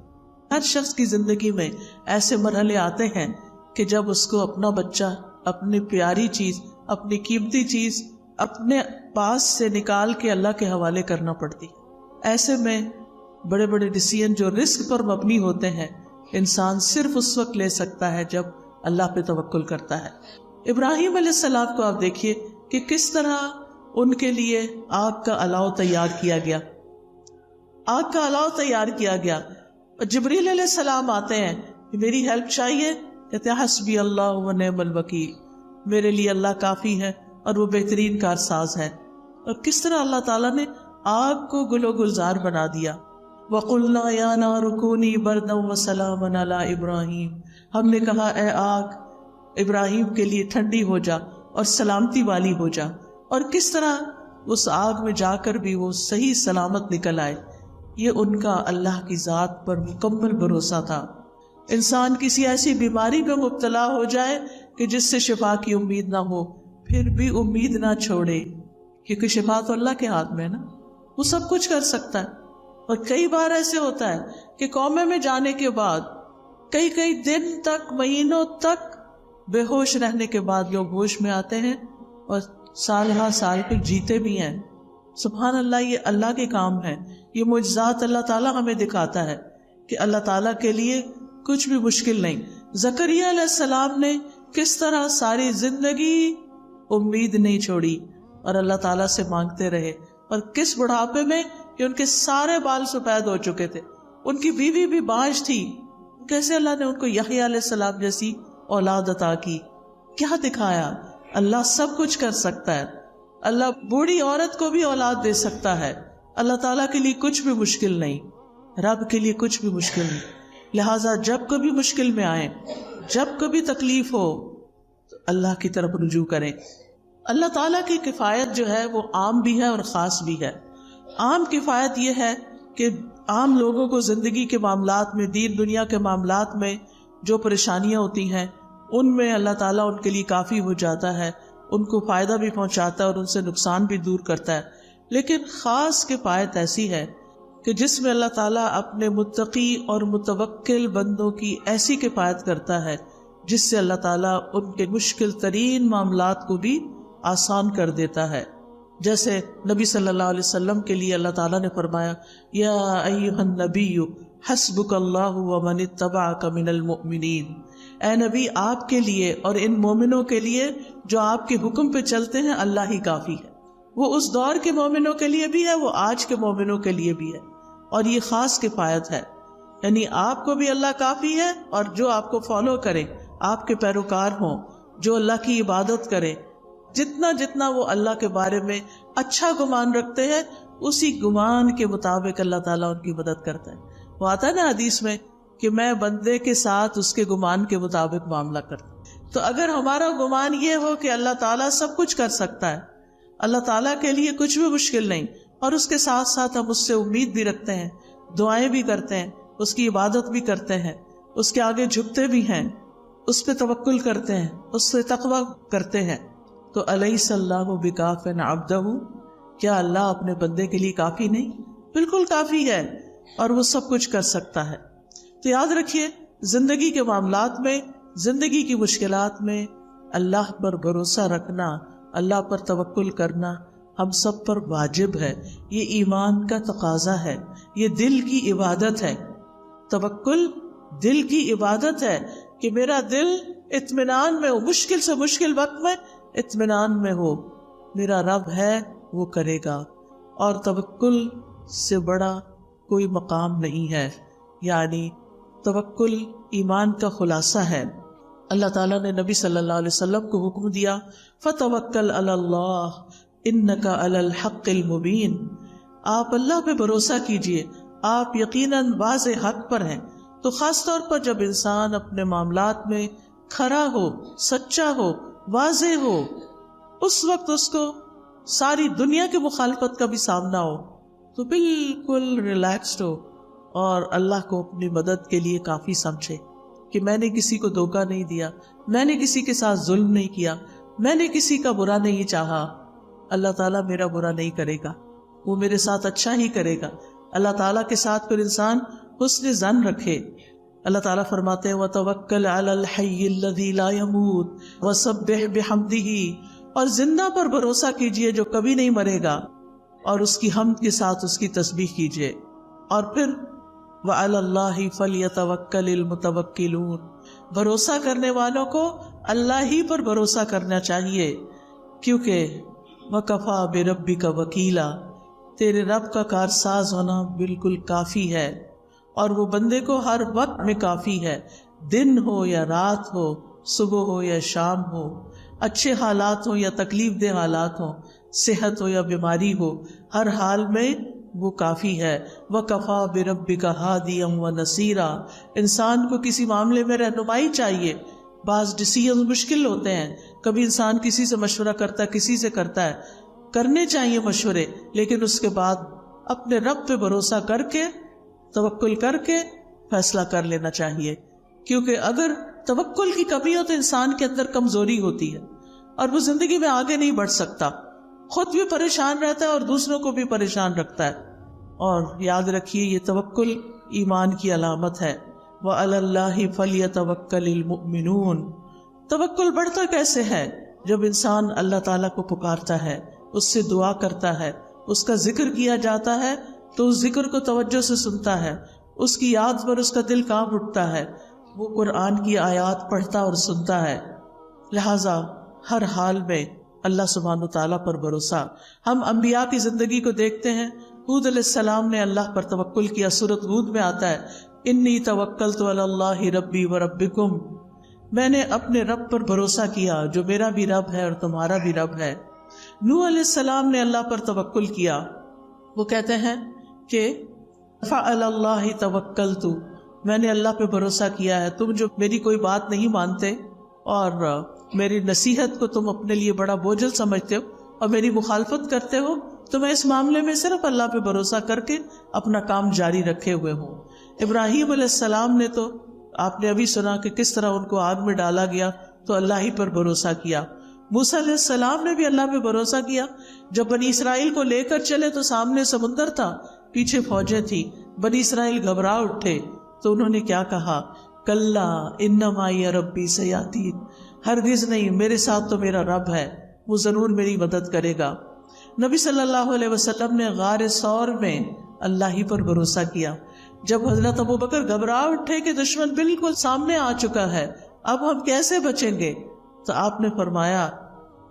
ہر شخص کی زندگی میں ایسے مرحلے آتے ہیں کہ جب اس کو اپنا بچہ، اپنی پیاری چیز، اپنی قیمتی چیز اپنے پاس سے نکال کے اللہ کے حوالے کرنا پڑتی۔ ایسے میں بڑے بڑے ڈیسیژن جو رسک پر مبنی ہوتے ہیں انسان صرف اس وقت لے سکتا ہے جب اللہ پہ توکل کرتا ہے۔ ابراہیم علیہ السلام کو آپ دیکھیے کہ کس طرح ان کے لیے آگ کا الاؤ تیار کیا گیا، آگ کا الاؤ تیار کیا گیا۔ جبریل علیہ السلام آتے ہیں کہ میری ہیلپ چاہیے، کہتے ہیں حسبی اللہ و نعم الوکیل، میرے لیے اللہ کافی ہے اور وہ بہترین کارساز ہے۔ اور کس طرح اللہ تعالیٰ نے آگ کو گل و گلزار بنا دیا۔ وَقُلْنَا يَا نَارُ كُونِي بَرْدًا وَسَلَامًا عَلَىٰ إِبْرَاهِيمَ، ہم نے کہا اے آگ ابراہیم کے لیے ٹھنڈی ہو جا اور سلامتی والی ہو جا۔ اور کس طرح اس آگ میں جا کر بھی وہ صحیح سلامت نکل آئے۔ یہ ان کا اللہ کی ذات پر مکمل بھروسہ تھا۔ انسان کسی ایسی بیماری میں مبتلا ہو جائے کہ جس سے شفا کی امید نہ ہو، پھر بھی امید نہ چھوڑے، کیونکہ شفا تو اللہ کے ہاتھ میں ہے نا، وہ سب کچھ کر سکتا ہے۔ اور کئی بار ایسے ہوتا ہے کہ کومے میں جانے کے بعد کئی دن تک، مہینوں تک بے ہوش رہنے کے بعد لوگ ہوش میں آتے ہیں اور سال ہا سال پھر جیتے بھی ہیں۔ سبحان اللہ، یہ اللہ کے کام ہے، یہ معجزات اللہ تعالیٰ ہمیں دکھاتا ہے کہ اللہ تعالیٰ کے لیے کچھ بھی مشکل نہیں۔ زکریا علیہ السلام نے کس طرح ساری زندگی امید نہیں چھوڑی اور اللہ تعالیٰ سے مانگتے رہے، اور کس بڑھاپے میں کہ ان کے سارے بال سفید ہو چکے تھے، ان کی بیوی بھی بانجھ تھی، کیسے اللہ نے ان کو یحییٰ علیہ السلام جیسی اولاد عطا کی۔ کیا دکھایا؟ اللہ سب کچھ کر سکتا ہے، اللہ بوڑھی عورت کو بھی اولاد دے سکتا ہے، اللہ تعالیٰ کے لیے کچھ بھی مشکل نہیں، رب کے لیے کچھ بھی مشکل نہیں۔ لہٰذا جب کبھی مشکل میں آئیں، جب کبھی تکلیف ہو تو اللہ کی طرف رجوع کریں۔ اللہ تعالیٰ کی کفایت جو ہے وہ عام بھی ہے اور خاص بھی ہے۔ عام کفایت یہ ہے کہ عام لوگوں کو زندگی کے معاملات میں، دین دنیا کے معاملات میں جو پریشانیاں ہوتی ہیں ان میں اللہ تعالیٰ ان کے لیے کافی ہو جاتا ہے، ان کو فائدہ بھی پہنچاتا ہے اور ان سے نقصان بھی دور کرتا ہے۔ لیکن خاص کفایت ایسی ہے کہ جس میں اللہ تعالیٰ اپنے متقی اور متوکل بندوں کی ایسی کفایت کرتا ہے جس سے اللہ تعالیٰ ان کے مشکل ترین معاملات کو بھی آسان کر دیتا ہے۔ جیسے نبی صلی اللہ علیہ وسلم کے لیے اللہ تعالیٰ نے فرمایا یا ایھا النبی حسبک اللہ ومن اتبعک من المؤمنین، اے نبی آپ کے لیے اور ان مومنوں کے لیے جو آپ کے حکم پہ چلتے ہیں اللہ ہی کافی ہے۔ وہ اس دور کے مومنوں کے لیے بھی ہے، وہ آج کے مومنوں کے لیے بھی ہے، اور یہ خاص کفایت ہے۔ یعنی آپ کو بھی اللہ کافی ہے، اور جو آپ کو فالو کرے، آپ کے پیروکار ہوں، جو اللہ کی عبادت کرے، جتنا وہ اللہ کے بارے میں اچھا گمان رکھتے ہیں اسی گمان کے مطابق اللہ تعالیٰ ان کی مدد کرتا ہے۔ وہ آتا ہے نا حدیث میں کہ میں بندے کے ساتھ اس کے گمان کے مطابق معاملہ کرتا ہوں۔ تو اگر ہمارا گمان یہ ہو کہ اللہ تعالیٰ سب کچھ کر سکتا ہے، اللہ تعالیٰ کے لیے کچھ بھی مشکل نہیں، اور اس کے ساتھ ساتھ ہم اس سے امید بھی رکھتے ہیں، دعائیں بھی کرتے ہیں، اس کی عبادت بھی کرتے ہیں، اس کے آگے جھکتے بھی ہیں، اس پہ توکل کرتے ہیں، اس سے تقویٰ کرتے ہیں، تو الیس اللہ بکاف عبدہ، کیا اللہ اپنے بندے کے لیے کافی نہیں؟ بالکل کافی ہے، اور وہ سب کچھ کر سکتا ہے۔ تو یاد رکھیے زندگی کے معاملات میں، زندگی کی مشکلات میں اللہ پر بھروسہ رکھنا، اللہ پر توکل کرنا ہم سب پر واجب ہے۔ یہ ایمان کا تقاضا ہے، یہ دل کی عبادت ہے۔ توکل دل کی عبادت ہے کہ میرا دل اطمینان میں ہو، مشکل سے مشکل وقت میں اطمینان میں ہو، میرا رب ہے وہ کرے گا، اور توکل سے بڑا کوئی مقام نہیں ہے۔ یعنی توکل ایمان کا خلاصہ ہے۔ اللہ تعالیٰ نے نبی صلی اللہ علیہ وسلم کو حکم دیا فَتَوَكَّلْ عَلَى اللَّهِ إِنَّكَ عَلَى الْحَقِّ الْمُبِينِ، آپ اللہ پہ بھروسہ کیجئے، آپ یقیناً واضح حق پر ہیں۔ تو خاص طور پر جب انسان اپنے معاملات میں کھرا ہو، سچا ہو، واضح ہو، اس وقت اس کو ساری دنیا کی مخالفت کا بھی سامنا ہو تو بالکل ریلیکسڈ ہو اور اللہ کو اپنی مدد کے لیے کافی سمجھے کہ میں نے کسی کو دھوکہ نہیں دیا، میں نے کسی کے ساتھ ظلم نہیں کیا، میں نے کسی کا برا نہیں چاہا، اللہ تعالیٰ میرا برا نہیں کرے گا، وہ میرے ساتھ اچھا ہی کرے گا۔ اللہ تعالیٰ کے ساتھ پھر انسان حسن ظن رکھے۔ اللہ تعالیٰ فرماتے ہیں وَتَوَكَّلْ عَلَى الْحَيِّ الَّذِي لَا يَمُوتُ وَسَبِّحْ بِحَمْدِهِ، اور زندہ پر بھروسہ کیجئے جو کبھی نہیں مرے گا، اور اس کی حمد کے ساتھ اس کی تسبیح کیجئے۔ اور پھر وَعَلَى اللَّهِ فَلْيَتَوَكَّلِ الْمُتَوَكِّلُونَ، بھروسہ کرنے والوں کو اللہ ہی پر بھروسہ کرنا چاہیے، کیونکہ وَكَفَى بِرَبِّكَ وَكِيلًا، تیرے رب کا کارساز ہونا بالکل کافی ہے، اور وہ بندے کو ہر وقت میں کافی ہے، دن ہو یا رات ہو، صبح ہو یا شام ہو، اچھے حالات ہوں یا تکلیف دہ حالات ہوں، صحت ہو یا بیماری ہو، ہر حال میں وہ کافی ہے۔ وَكَفَى بِرَبِّكَ هَادِيًا وَنَصِيرًا، انسان کو کسی معاملے میں رہنمائی چاہیے۔ بعض ڈیسیژن مشکل ہوتے ہیں، کبھی انسان کسی سے مشورہ کرتا ہے، کسی سے کرتا ہے، کرنے چاہیے مشورے، لیکن اس کے بعد اپنے رب پہ بھروسہ کر کے، توکل کر کے فیصلہ کر لینا چاہیے، کیونکہ اگر توکل کی کمی ہو تو انسان کے اندر کمزوری ہوتی ہے اور وہ زندگی میں آگے نہیں بڑھ سکتا، خود بھی پریشان رہتا ہے اور دوسروں کو بھی پریشان رکھتا ہے۔ اور یاد رکھیے یہ توکل ایمان کی علامت ہے۔ وَعَلَى اللَّهِ فَلْيَتَوَكَّلِ الْمُؤْمِنُونَ، توکل بڑھتا کیسے ہے؟ جب انسان اللہ تعالیٰ کو پکارتا ہے، اس سے دعا کرتا ہے، اس کا ذکر کیا جاتا ہے تو اس ذکر کو توجہ سے سنتا ہے، اس کی یاد پر اس کا دل کانپ اٹھتا ہے، وہ قرآن کی آیات پڑھتا اور سنتا ہے۔ لہٰذا ہر حال میں اللہ سبحانہ وتعالیٰ پر بھروسہ۔ ہم انبیاء کی زندگی کو دیکھتے ہیں، ہود علیہ السلام نے اللہ پر توکل کیا، سورۃ ہود میں آتا ہے انی توکلت علی اللہ ربی و ربکم، میں نے اپنے رب پر بھروسہ کیا جو میرا بھی رب ہے اور تمہارا بھی رب ہے۔ نوح علیہ السلام نے اللہ پر توکل کیا، وہ کہتے ہیں کہ فعلی اللہ توکلت میں نے اللہ پہ بھروسہ کیا ہے، تم جو میری کوئی بات نہیں مانتے اور میری نصیحت کو تم اپنے لیے بڑا بوجھل سمجھتے ہو اور میری مخالفت کرتے ہو، تو میں اس معاملے میں صرف اللہ پہ بھروسہ کر کے اپنا کام جاری رکھے ہوئے ہوں۔ ابراہیم علیہ السلام نے تو آپ نے ابھی سنا کہ کس طرح ان کو آگ میں ڈالا گیا تو اللہ ہی پر بھروسہ کیا۔ موسیٰ علیہ السلام نے بھی اللہ پہ بھروسہ کیا، جب بنی اسرائیل کو لے کر چلے تو سامنے سمندر تھا، پیچھے فوجیں تھی، بنی اسرائیل گھبرا اٹھے تو انہوں نے کیا کہا؟ کلا ان معی ربی سیہدین، ہرگز نہیں، میرے ساتھ تو میرا رب ہے، وہ ضرور میری مدد کرے گا۔ نبی صلی اللہ علیہ وسلم نے غار ثور میں اللہ ہی پر بھروسہ کیا، جب حضرت ابوبکر گھبرا اٹھے کہ دشمن بالکل سامنے آ چکا ہے، اب ہم کیسے بچیں گے، تو آپ نے فرمایا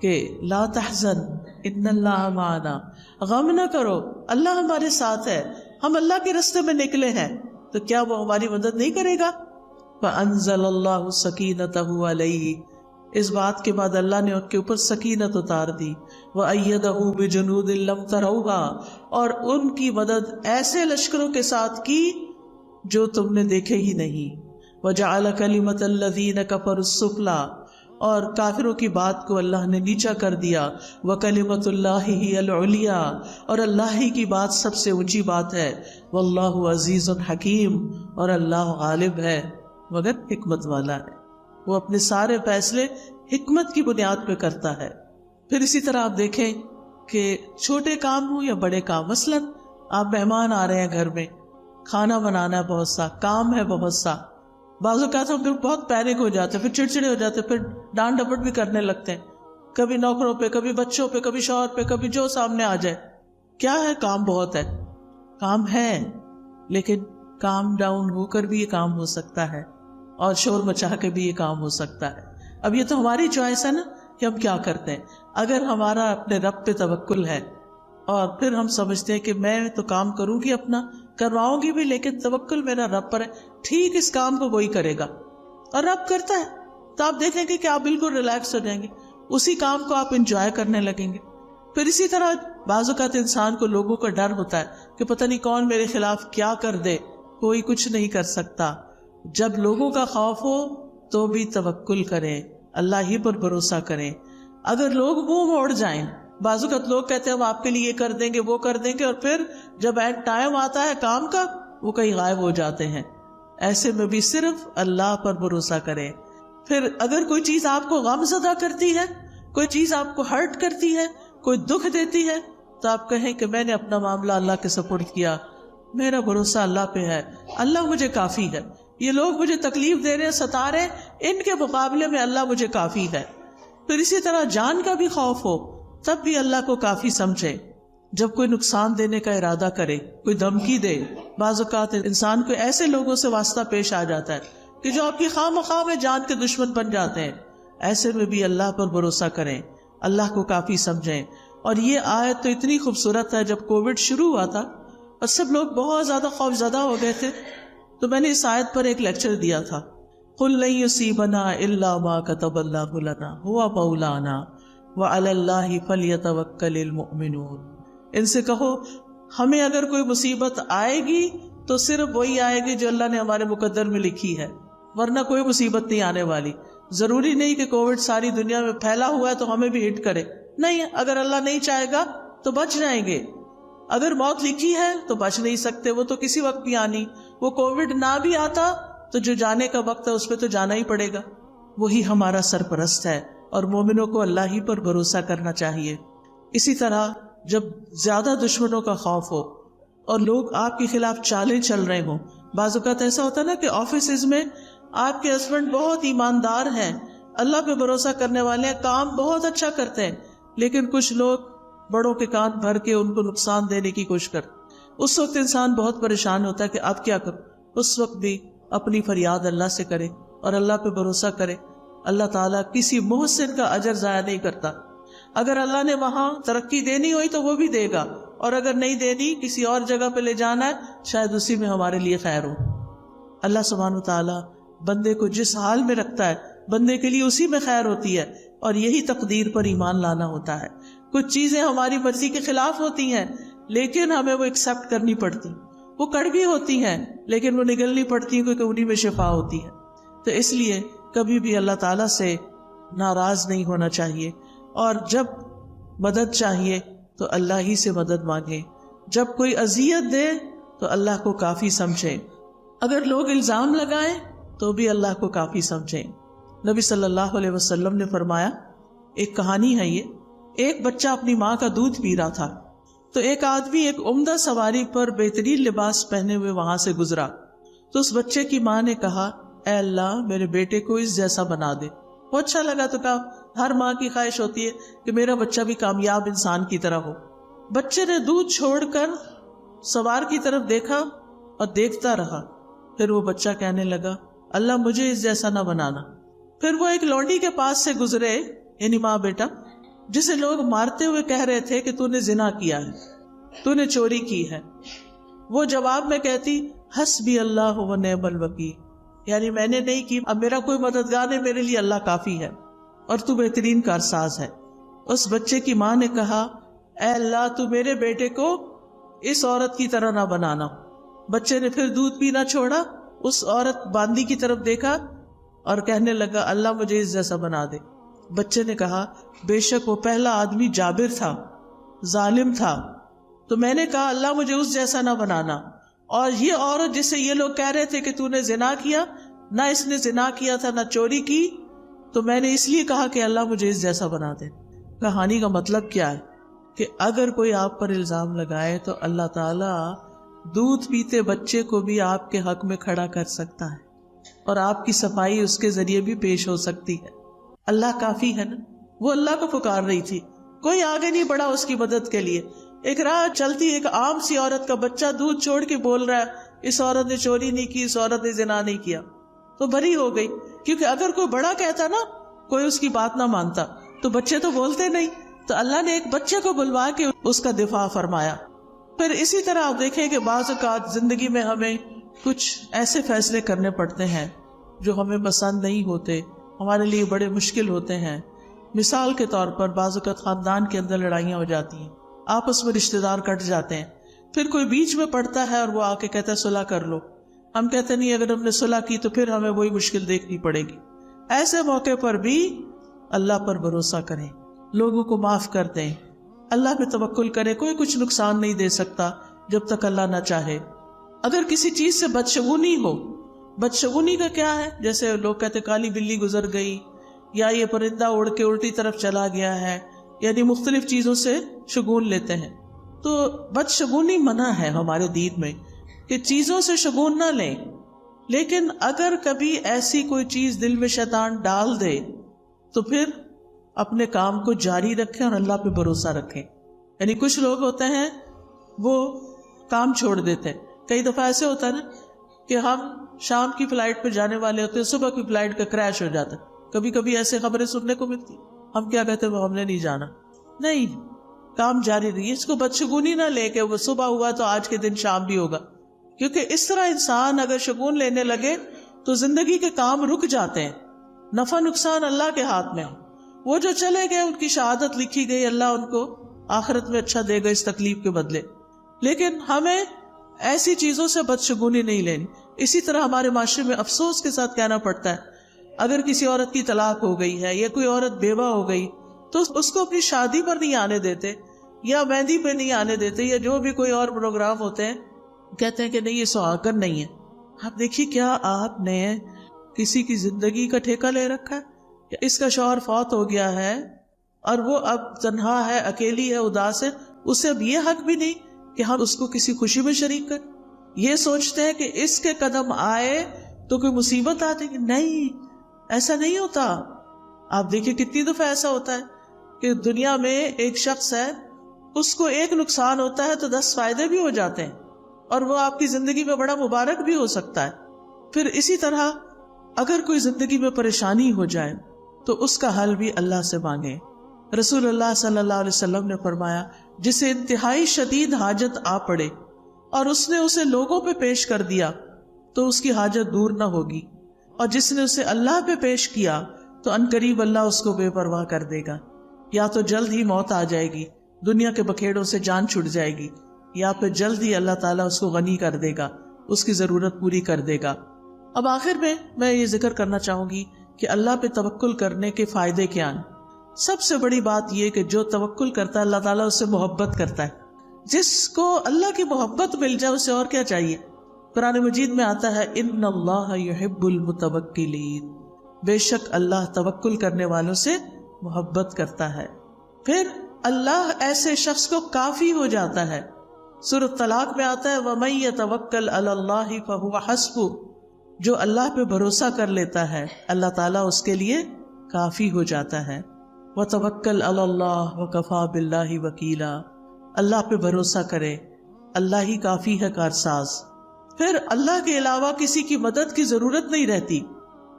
کہ لا تحزن ان اللہ معنا، غم نہ کرو، اللہ ہمارے ساتھ ہے، ہم اللہ کے راستے میں نکلے ہیں، تو کیا وہ ہماری مدد نہیں کرے گا؟ فانزل اللہ سکینتہ علیہ، اس بات کے بعد اللہ نے ان کے اوپر سکینت اتار دی، وَأَيَّدَهُ بِجُنُودٍ لَمْ تَرَوْهَا، اور ان کی مدد ایسے لشکروں کے ساتھ کی جو تم نے دیکھے ہی نہیں، وَجَعَلَ كَلِمَةَ الَّذِينَ كَفَرُوا السُّفْلَىٰ، اور کافروں کی بات کو اللہ نے نیچا کر دیا، وَكَلِمَةُ اللَّهِ هِيَ الْعُلْيَا، اور اللہ ہی کی بات سب سے اونچی بات ہے، وَاللَّهُ عَزِيزٌ حَكِيمٌ، اور اللہ غالب ہے مگر حکمت والا ہے، وہ اپنے سارے فیصلے حکمت کی بنیاد پہ کرتا ہے۔ پھر اسی طرح آپ دیکھیں کہ چھوٹے کام ہوں یا بڑے کام، مثلاً آپ مہمان آ رہے ہیں گھر میں، کھانا بنانا ہے، بہت سا کام ہے، بہت سا، بعض اوقات ہم پھر بہت پینک ہو جاتے ہیں، پھر چڑچڑے ہو جاتے ہیں، پھر ڈانٹ ڈپٹ بھی کرنے لگتے ہیں، کبھی نوکروں پہ، کبھی بچوں پہ، کبھی شوہر پہ، کبھی جو سامنے آ جائے۔ کیا ہے؟ کام بہت ہے، کام ہے، لیکن کام ڈاؤن ہو کر بھی یہ کام ہو سکتا ہے اور شور مچا کے بھی یہ کام ہو سکتا ہے۔ اب یہ تو ہماری چوائس ہے نا کہ ہم کیا کرتے ہیں۔ اگر ہمارا اپنے رب پہ توکل ہے اور پھر ہم سمجھتے ہیں کہ میں تو کام کروں گی، اپنا کرواؤں گی بھی، لیکن توکل میرا رب پر ہے، ٹھیک اس کام کو وہی کرے گا اور رب کرتا ہے، تو آپ دیکھیں گے کہ آپ بالکل ریلیکس ہو جائیں گے، اسی کام کو آپ انجوائے کرنے لگیں گے۔ پھر اسی طرح بعض اوقات انسان کو لوگوں کا ڈر ہوتا ہے کہ پتہ نہیں کون میرے خلاف کیا کر دے، کوئی کچھ نہیں کر سکتا۔ جب لوگوں کا خوف ہو تو بھی توکل کریں، اللہ ہی پر بھروسہ کریں۔ اگر لوگ منہ موڑ جائیں، بعض اوقات لوگ کہتے ہیں ہم آپ کے لیے یہ کر دیں گے، وہ کر دیں گے، اور پھر جب اینڈ ٹائم آتا ہے کام کا، وہ کہیں غائب ہو جاتے ہیں۔ ایسے میں بھی صرف اللہ پر بھروسہ کریں۔ پھر اگر کوئی چیز آپ کو غم زدہ کرتی ہے، کوئی چیز آپ کو ہرٹ کرتی ہے، کوئی دکھ دیتی ہے، تو آپ کہیں کہ میں نے اپنا معاملہ اللہ کے سپرد کیا، میرا بھروسہ اللہ پہ ہے، اللہ مجھے کافی ہے، یہ لوگ مجھے تکلیف دے رہے ہیں، ستا رہے ہیں، ان کے مقابلے میں اللہ مجھے کافی ہے۔ پھر اسی طرح جان کا بھی خوف ہو تب بھی اللہ کو کافی سمجھے۔ جب کوئی نقصان دینے کا ارادہ کرے، کوئی دھمکی دے، بعض اوقات انسان کو ایسے لوگوں سے واسطہ پیش آ جاتا ہے کہ جو آپ کی خواہ مخواہ میں جان کے دشمن بن جاتے ہیں، ایسے میں بھی اللہ پر بھروسہ کریں، اللہ کو کافی سمجھیں۔ اور یہ آیت تو اتنی خوبصورت ہے، جب کووڈ شروع ہوا تھا اور سب لوگ بہت زیادہ خوف زدہ ہو گئے تھے، تو میں نے اس آیت پر ایک لیکچر دیا تھا، قُلْ لَن يُصِيبَنَا إِلَّا مَا كَتَبَ اللَّهُ لَنَا هُوَ مَوْلَانَا وَعَلَى اللَّهِ فَلْيَتَوَكَّلِ الْمُؤْمِنُونَ، ان سے کہو ہمیں اگر کوئی مصیبت آئے گی تو صرف وہی آئے گی جو اللہ نے ہمارے مقدر میں لکھی ہے، ورنہ کوئی مصیبت نہیں آنے والی۔ ضروری نہیں کہ کووڈ ساری دنیا میں پھیلا ہوا ہے تو ہمیں بھی ہٹ کرے، نہیں، اگر اللہ نہیں چاہے گا تو بچ جائیں گے۔ اگر موت لکھی ہے تو بچ نہیں سکتے، وہ تو کسی وقت بھی آنی۔ وہ کووڈ نہ بھی آتا تو جو جانے کا وقت ہے اس پہ تو جانا ہی پڑے گا، وہی ہمارا سرپرست ہے، اور مومنوں کو اللہ ہی پر بھروسہ کرنا چاہیے۔ اسی طرح جب زیادہ دشمنوں کا خوف ہو اور لوگ آپ کے خلاف چالیں چل رہے ہوں، بعض اوقات ایسا ہوتا ہے نا کہ آفیسز میں آپ کے ہسبینڈ بہت ایماندار ہیں، اللہ پہ بھروسہ کرنے والے ہیں، کام بہت اچھا کرتے ہیں، لیکن کچھ لوگ بڑوں کے کان بھر کے ان کو نقصان دینے کی کوشش کرتے، اس وقت انسان بہت پریشان ہوتا ہے کہ اب کیا کروں۔ اس وقت بھی اپنی فریاد اللہ سے کرے اور اللہ پہ بھروسہ کرے، اللہ تعالیٰ کسی محسن کا اجر ضائع نہیں کرتا۔ اگر اللہ نے وہاں ترقی دینی ہوئی تو وہ بھی دے گا، اور اگر نہیں دینی، کسی اور جگہ پہ لے جانا ہے، شاید اسی میں ہمارے لیے خیر ہو۔ اللہ سبحانہ وتعالیٰ بندے کو جس حال میں رکھتا ہے، بندے کے لیے اسی میں خیر ہوتی ہے، اور یہی تقدیر پر ایمان لانا ہوتا ہے۔ کچھ چیزیں ہماری مرضی کے خلاف ہوتی ہیں لیکن ہمیں وہ ایکسپٹ کرنی پڑتی، وہ کڑوی ہوتی ہیں لیکن وہ نگلنی پڑتی ہیں کیونکہ انہی میں شفا ہوتی ہے. تو اس لیے کبھی بھی اللہ تعالیٰ سے ناراض نہیں ہونا چاہیے، اور جب مدد چاہیے تو اللہ ہی سے مدد مانگے. جب کوئی اذیت دے تو اللہ کو کافی سمجھیں. اگر لوگ الزام لگائیں تو بھی اللہ کو کافی سمجھیں. نبی صلی اللہ علیہ وسلم نے فرمایا، ایک کہانی ہے یہ، ایک بچہ اپنی ماں کا دودھ پی رہا تھا تو ایک آدمی ایک عمدہ سواری پر بہترین لباس پہنے ہوئے وہاں سے گزرا. تو اس بچے کی ماں نے کہا، اے اللہ میرے بیٹے کو اس جیسا بنا دے. وہ اچھا لگا تو کہا، ہر ماں کی خواہش ہوتی ہے کہ میرا بچہ بھی کامیاب انسان کی طرح ہو. بچے نے دودھ چھوڑ کر سوار کی طرف دیکھا اور دیکھتا رہا. پھر وہ بچہ کہنے لگا، اللہ مجھے اس جیسا نہ بنانا. پھر وہ ایک لونڈی کے پاس سے گزرے، یعنی ماں بیٹا، جسے لوگ مارتے ہوئے کہہ رہے تھے کہ تو نے زنا کیا ہے، تو نے چوری کی ہے. وہ جواب میں کہتی، حسبی اللہ و نعم الوکیل، یعنی میں نے نہیں کی، اب میرا کوئی مددگار نہیں، میرے لیے اللہ کافی ہے اور تو بہترین کارساز ہے. اس بچے کی ماں نے کہا، اے اللہ تو میرے بیٹے کو اس عورت کی طرح نہ بنانا. بچے نے پھر دودھ پینا چھوڑا، اس عورت باندی کی طرف دیکھا اور کہنے لگا، اللہ مجھے اس جیسا بنا دے. بچے نے کہا، بے شک وہ پہلا آدمی جابر تھا، ظالم تھا، تو میں نے کہا اللہ مجھے اس جیسا نہ بنانا. اور یہ عورت جسے یہ لوگ کہہ رہے تھے کہ تو نے زنا کیا، نہ اس نے زنا کیا تھا نہ چوری کی، تو میں نے اس لیے کہا کہ اللہ مجھے اس جیسا بنا دے. کہانی کا مطلب کیا ہے کہ اگر کوئی آپ پر الزام لگائے تو اللہ تعالیٰ دودھ پیتے بچے کو بھی آپ کے حق میں کھڑا کر سکتا ہے اور آپ کی صفائی اس کے ذریعے بھی پیش ہو سکتی ہے. اللہ کافی ہے نا. وہ اللہ کو پکار رہی تھی، کوئی آگے نہیں بڑھا اس کی مدد کے لیے. ایک راہ چلتی ایک عام سی عورت کا بچہ دودھ چھوڑ کے بول رہا ہے، اس عورت نے چوری نہیں کی، اس عورت نے زنا نہیں کیا، تو بری ہو گئی. کیونکہ اگر کوئی بڑا کہتا نا، کوئی اس کی بات نہ مانتا، تو بچے تو بولتے نہیں. تو اللہ نے ایک بچے کو بلوا کے اس کا دفاع فرمایا. پھر اسی طرح آپ دیکھیں کہ بعض اوقات زندگی میں ہمیں کچھ ایسے فیصلے کرنے پڑتے ہیں جو ہمیں پسند نہیں ہوتے، ہمارے لیے بڑے مشکل ہوتے ہیں. مثال کے طور پر بعض اوقات خاندان کے اندر لڑائیاں ہو جاتی ہیں، آپس میں رشتہ دار کٹ جاتے ہیں، پھر کوئی بیچ میں پڑتا ہے اور وہ آ کے کہتا ہے صلح کر لو. ہم کہتے نہیں، اگر ہم نے صلح کی تو پھر ہمیں وہی مشکل دیکھنی پڑے گی. ایسے موقع پر بھی اللہ پر بھروسہ کریں، لوگوں کو معاف کر دیں، اللہ پہ توکل کریں. کوئی کچھ نقصان نہیں دے سکتا جب تک اللہ نہ چاہے. اگر کسی چیز سے بدشگونی ہو، بدشگونی کا کیا ہے، جیسے لوگ کہتے کالی بلی گزر گئی، یا یہ پرندہ اڑ کے الٹی طرف چلا گیا ہے، یعنی مختلف چیزوں سے شگون لیتے ہیں. تو بدشگونی منع ہے ہمارے دین میں کہ چیزوں سے شگون نہ لیں. لیکن اگر کبھی ایسی کوئی چیز دل میں شیطان ڈال دے تو پھر اپنے کام کو جاری رکھیں اور اللہ پہ بھروسہ رکھیں. یعنی کچھ لوگ ہوتے ہیں وہ کام چھوڑ دیتے ہیں. کئی دفعہ ایسے ہوتا ہے نا کہ ہم شام کی فلائٹ پہ جانے والے ہوتے ہیں، صبح کی فلائٹ کا کریش ہو جاتا ہے. کبھی کبھی ایسے خبریں سننے کو ملتی، ہم کیا کہتے ہیں وہ ہم نے نہیں جانا. نہیں، کام جاری رہی. اس کو بدشگونی نہ لے کہ وہ صبح ہوا تو آج کے دن شام بھی ہوگا، کیونکہ اس طرح انسان اگر شگون لینے لگے تو زندگی کے کام رک جاتے ہیں. نفع نقصان اللہ کے ہاتھ میں. وہ جو چلے گئے ان کی شہادت لکھی گئی، اللہ ان کو آخرت میں اچھا دے گا اس تکلیف کے بدلے. لیکن ہمیں ایسی چیزوں سے بدشگونی نہیں لینی. اسی طرح ہمارے معاشرے میں افسوس کے ساتھ کہنا پڑتا ہے، اگر کسی عورت کی طلاق ہو گئی ہے یا کوئی عورت بیوہ ہو گئی تو اس کو اپنی شادی پر نہیں آنے دیتے، یا مہندی پہ نہیں آنے دیتے، یا جو بھی کوئی اور پروگرام ہوتے ہیں، کہتے ہیں کہ نہیں یہ سہاگن نہیں ہے. آپ دیکھیے کیا آپ نے کسی کی زندگی کا ٹھیکہ لے رکھا ہے. اس کا شوہر فوت ہو گیا ہے اور وہ اب تنہا ہے، اکیلی ہے، اداس ہے، اسے اب یہ حق بھی نہیں کہ ہم اس کو کسی خوشی میں شریک کریں. یہ سوچتے ہیں کہ اس کے قدم آئے تو کوئی مصیبت آ جائے گی. نہیں، ایسا نہیں ہوتا. آپ دیکھیں کتنی دفعہ ایسا ہوتا ہے کہ دنیا میں ایک شخص ہے، اس کو ایک نقصان ہوتا ہے تو 10 فائدے بھی ہو جاتے ہیں، اور وہ آپ کی زندگی میں بڑا مبارک بھی ہو سکتا ہے. پھر اسی طرح اگر کوئی زندگی میں پریشانی ہو جائے تو اس کا حل بھی اللہ سے مانگیں. رسول اللہ صلی اللہ علیہ وسلم نے فرمایا، جسے انتہائی شدید حاجت آ پڑے اور اس نے اسے لوگوں پہ پیش کر دیا تو اس کی حاجت دور نہ ہوگی، اور جس نے اسے اللہ پہ پیش کیا تو عنقریب اللہ اس کو بے پرواہ کر دے گا. یا تو جلد ہی موت آ جائے گی، دنیا کے بکھیڑوں سے جان چھٹ جائے گی، یا پھر جلد ہی اللہ تعالیٰ اس کو غنی کر دے گا، اس کی ضرورت پوری کر دے گا۔ اب آخر میں یہ ذکر کرنا چاہوں گی کہ اللہ پہ توکل کرنے کے فائدے کیا ہیں۔ سب سے بڑی بات یہ کہ جو توکل کرتا ہے اللہ تعالیٰ اس سے محبت کرتا ہے۔ جس کو اللہ کی محبت مل جائے اسے اور کیا چاہیے؟ قرآن مجید میں آتا ہے ان اللہ یحب المتوکلین، بے شک اللہ توکل کرنے والوں سے محبت کرتا ہے۔ پھر اللہ ایسے شخص کو کافی ہو جاتا ہے۔ سورۃ طلاق میں آتا ہے وَمَن يَتَوَکَّلْ عَلَى اللَّهِ فَهُوَ حَسْبُهُ، جو اللہ پہ بھروسہ کر لیتا ہے اللہ تعالیٰ اس کے لیے کافی ہو جاتا ہے۔ وَتَوَکَّلْ عَلَى اللَّهِ وَكَفَى بِاللَّهِ وَکِیلًا، اللہ پہ بھروسہ کرے، اللہ ہی کافی ہے کارساز۔ پھر اللہ کے علاوہ کسی کی مدد کی ضرورت نہیں رہتی۔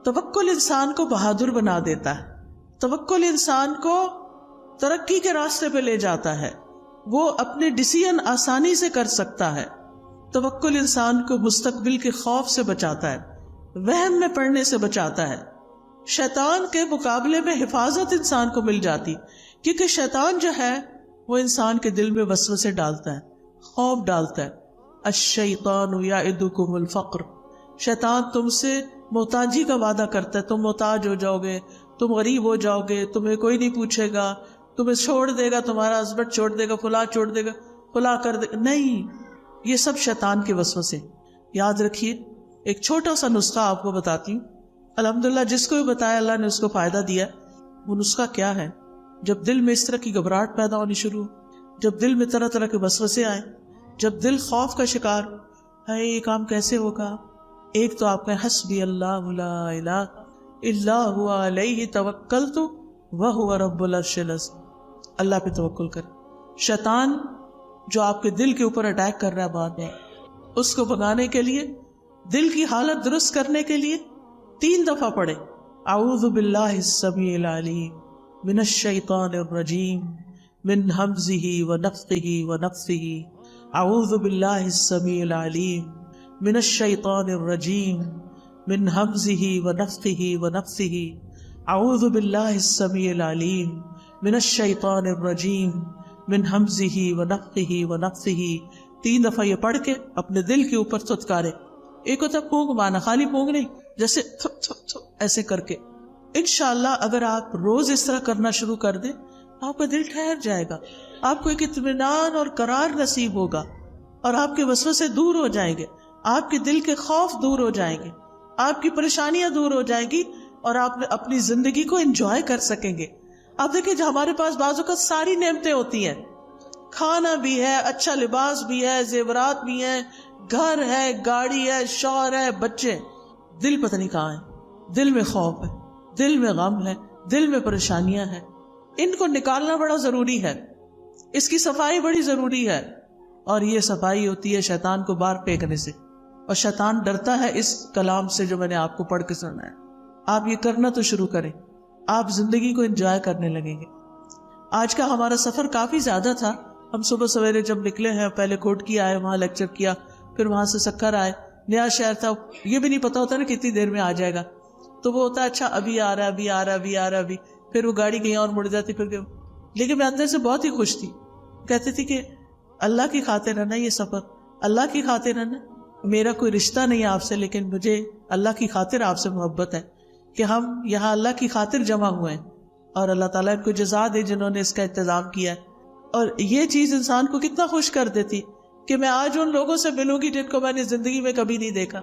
توکل انسان کو بہادر بنا دیتا ہے، توکل انسان کو ترقی کے راستے پہ لے جاتا ہے، وہ اپنے ڈیسیژن آسانی سے کر سکتا ہے۔ توکل انسان کو مستقبل کے خوف سے بچاتا ہے، وہم میں پڑنے سے بچاتا ہے، شیطان کے مقابلے میں حفاظت انسان کو مل جاتی، کیونکہ شیطان جو ہے وہ انسان کے دل میں وسوسے ڈالتا ہے، خوف ڈالتا ہے۔ الشیطان یعدکم الفقر، شیطان تم سے محتاجی کا وعدہ کرتا ہے، تم محتاج ہو جاؤ گے، تم غریب ہو جاؤ گے، تمہیں کوئی نہیں پوچھے گا، تمہیں چھوڑ دے گا، تمہارا ہسبینڈ چھوڑ دے گا، فلاں چھوڑ دے گا، فلاں کر دے گا۔ نہیں، یہ سب شیطان کے وسوسے۔ یاد رکھیے، ایک چھوٹا سا نسخہ آپ کو بتاتی ہوں، الحمدللہ جس کو بھی بتایا اللہ نے اس کو فائدہ دیا۔ وہ نسخہ کیا ہے؟ جب دل میں اس طرح کی گھبراہٹ پیدا ہونی شروع، جب دل میں طرح طرح کے وسوسے آئے، جب دل خوف کا شکار ہے یہ کام کیسے ہوگا، ایک تو آپ کہیں حسبی اللہ لا الہ الا هو علیہ توکلت وہو رب العرش العظیم، اللہ پہ توکل کر۔ شیطان جو آپ کے دل کے اوپر اٹیک کر رہا ہے بعد میں، اس کو بھگانے کے لیے، دل کی حالت درست کرنے کے لیے 3 دفعہ پڑھے اعوذ باللہ السمیع العلیم من الشیطان الرجیم من ہمزہ ونفخہ ونفثہ، اعوذ باللہ السمیع العلیم من الشیطان الرجیم من ہمزہ ونفخہ ونفثہ، اعوذ باللہ السمیع العلیم من الشیطان الرجیم من ہمزہ ونفخہ ونفثہ۔ 3 دفعہ یہ پڑھ کے اپنے دل کے اوپر تھتکارے۔ ایک ہوتا پونگ مانا، خالی پونگ نہیں، جیسے تھپ تھپ تھپ ایسے کر کے۔ انشاءاللہ اگر آپ روز اس طرح کرنا شروع کر دیں، آپ کا دل ٹھہر جائے گا، آپ کو ایک اطمینان اور قرار نصیب ہوگا، اور آپ کے وسوسے دور ہو جائیں گے، آپ کے دل کے خوف دور ہو جائیں گے، آپ کی پریشانیاں دور ہو جائیں گی، اور آپ اپنی زندگی کو انجوائے کر سکیں گے۔ آپ دیکھیں جو ہمارے پاس بعض اوقات ساری نعمتیں ہوتی ہیں، کھانا بھی ہے، اچھا لباس بھی ہے، زیورات بھی ہیں، گھر ہے، گاڑی ہے، شوہر ہے، بچے، دل پتہ نہیں کہاں ہے، دل میں خوف ہے، دل میں غم ہے، دل میں پریشانیاں ہیں۔ ان کو نکالنا بڑا ضروری ہے، اس کی صفائی بڑی ضروری ہے، اور یہ صفائی ہوتی ہے شیطان کو باہر پھینکنے سے، اور شیطان ڈرتا ہے اس کلام سے جو میں نے آپ کو پڑھ کے سنا ہے۔ آپ یہ کرنا تو شروع کریں، آپ زندگی کو انجوائے کرنے لگیں گے۔ آج کا ہمارا سفر کافی زیادہ تھا، ہم صبح سویرے جب نکلے ہیں، پہلے کھوٹکی آئے، وہاں لیکچر کیا، پھر وہاں سے سکھر آئے، نیا شہر تھا، یہ بھی نہیں پتا ہوتا نا کتنی دیر میں آ جائے گا، تو وہ ہوتا ہے اچھا ابھی آ رہا ہے، ابھی آ رہا ہے، ابھی آ رہا ہے، ابھی، پھر وہ گاڑی کہیں اور مڑ جاتی، پھر لیکن میں اندر سے بہت ہی خوش تھی، کہتی تھی کہ اللہ کی خاطر ہے نا یہ سفر، اللہ کی خاطر ہے نا، میرا کوئی رشتہ نہیں آپ سے، لیکن مجھے اللہ کی خاطر آپ سے محبت ہے کہ ہم یہاں اللہ کی خاطر جمع ہوئے ہیں، اور اللہ تعالیٰ ان کو جزا دے جنہوں نے اس کا انتظام کیا ہے۔ اور یہ چیز انسان کو کتنا خوش کر دیتی کہ میں آج ان لوگوں سے ملوں گی جن کو میں نے زندگی میں کبھی نہیں دیکھا،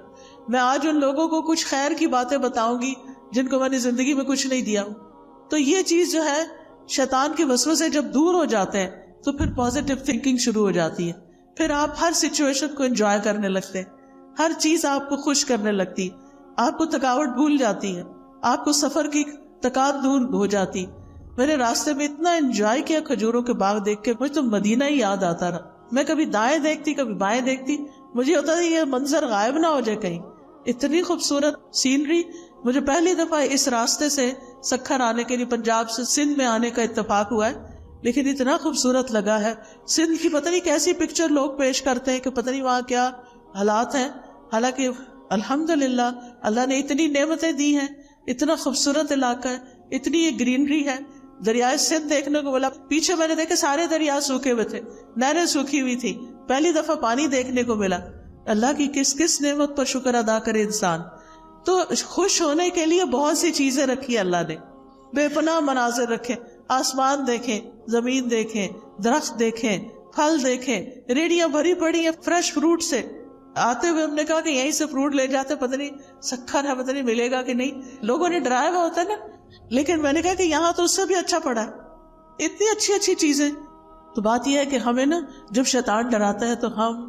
میں آج ان لوگوں کو کچھ خیر کی باتیں بتاؤں گی جن کو میں نے زندگی میں کچھ نہیں دیا۔ تو یہ چیز جو ہے شیطان کے وسوسے جب دور ہو جاتے ہیں تو پھر پازیٹیو تھنکنگ شروع ہو جاتی ہے، پھر آپ ہر سچویشن کو انجوائے کرنے لگتے ہیں، ہر چیز آپ کو خوش کرنے لگتی، آپ کو تھکاوٹ بھول جاتی ہے، آپ کو سفر کی تکان دور ہو جاتی۔ میں نے راستے میں اتنا انجوائے کیا کھجوروں کے باغ دیکھ کے، مجھے تو مدینہ ہی یاد آتا رہا۔ میں کبھی دائیں دیکھتی کبھی بائیں دیکھتی، مجھے ہوتا تھا یہ منظر غائب نہ ہو جائے کہیں، اتنی خوبصورت سینری۔ مجھے پہلی دفعہ اس راستے سے سکھر آنے کے لیے پنجاب سے سندھ میں آنے کا اتفاق ہوا ہے، لیکن اتنا خوبصورت لگا ہے۔ سندھ کی پتہ نہیں کیسی پکچر لوگ پیش کرتے ہیں کہ پتہ نہیں وہاں کیا حالات ہیں، حالانکہ الحمدللہ اللہ نے اتنی نعمتیں دی ہیں، اتنا خوبصورت علاقہ ہے، اتنی یہ گرینری ہے۔ دریائے سندھ دیکھنے کو بولا، پیچھے میں نے دیکھا سارے دریا سوکھے ہوئے تھے، نہریں سوکھی ہوئی تھی، پہلی دفعہ پانی دیکھنے کو ملا. اللہ کی کس کس نعمت پر شکر ادا کرے انسان. تو خوش ہونے کے لیے بہت سی چیزیں رکھی اللہ نے, بے پناہ مناظر رکھے. آسمان دیکھیں, زمین دیکھیں, درخت دیکھیں, پھل دیکھیں, ریڑیاں بھری پڑی ہیں فریش فروٹ سے. آتے ہوئے ہم نے کہا کہ یہیں سے فروٹ لے جاتے, پتہ نہیں سکھر ہے, پتہ نہیں ملے گا کہ نہیں. لوگوں نے ڈرایا ہوا ہوتا ہے نا, لیکن میں نے کہا کہ یہاں تو اس سے بھی اچھا پڑا ہے, اتنی اچھی اچھی چیزیں. تو بات یہ ہے کہ ہمیں نا جب شیطان ڈراتا ہے تو ہم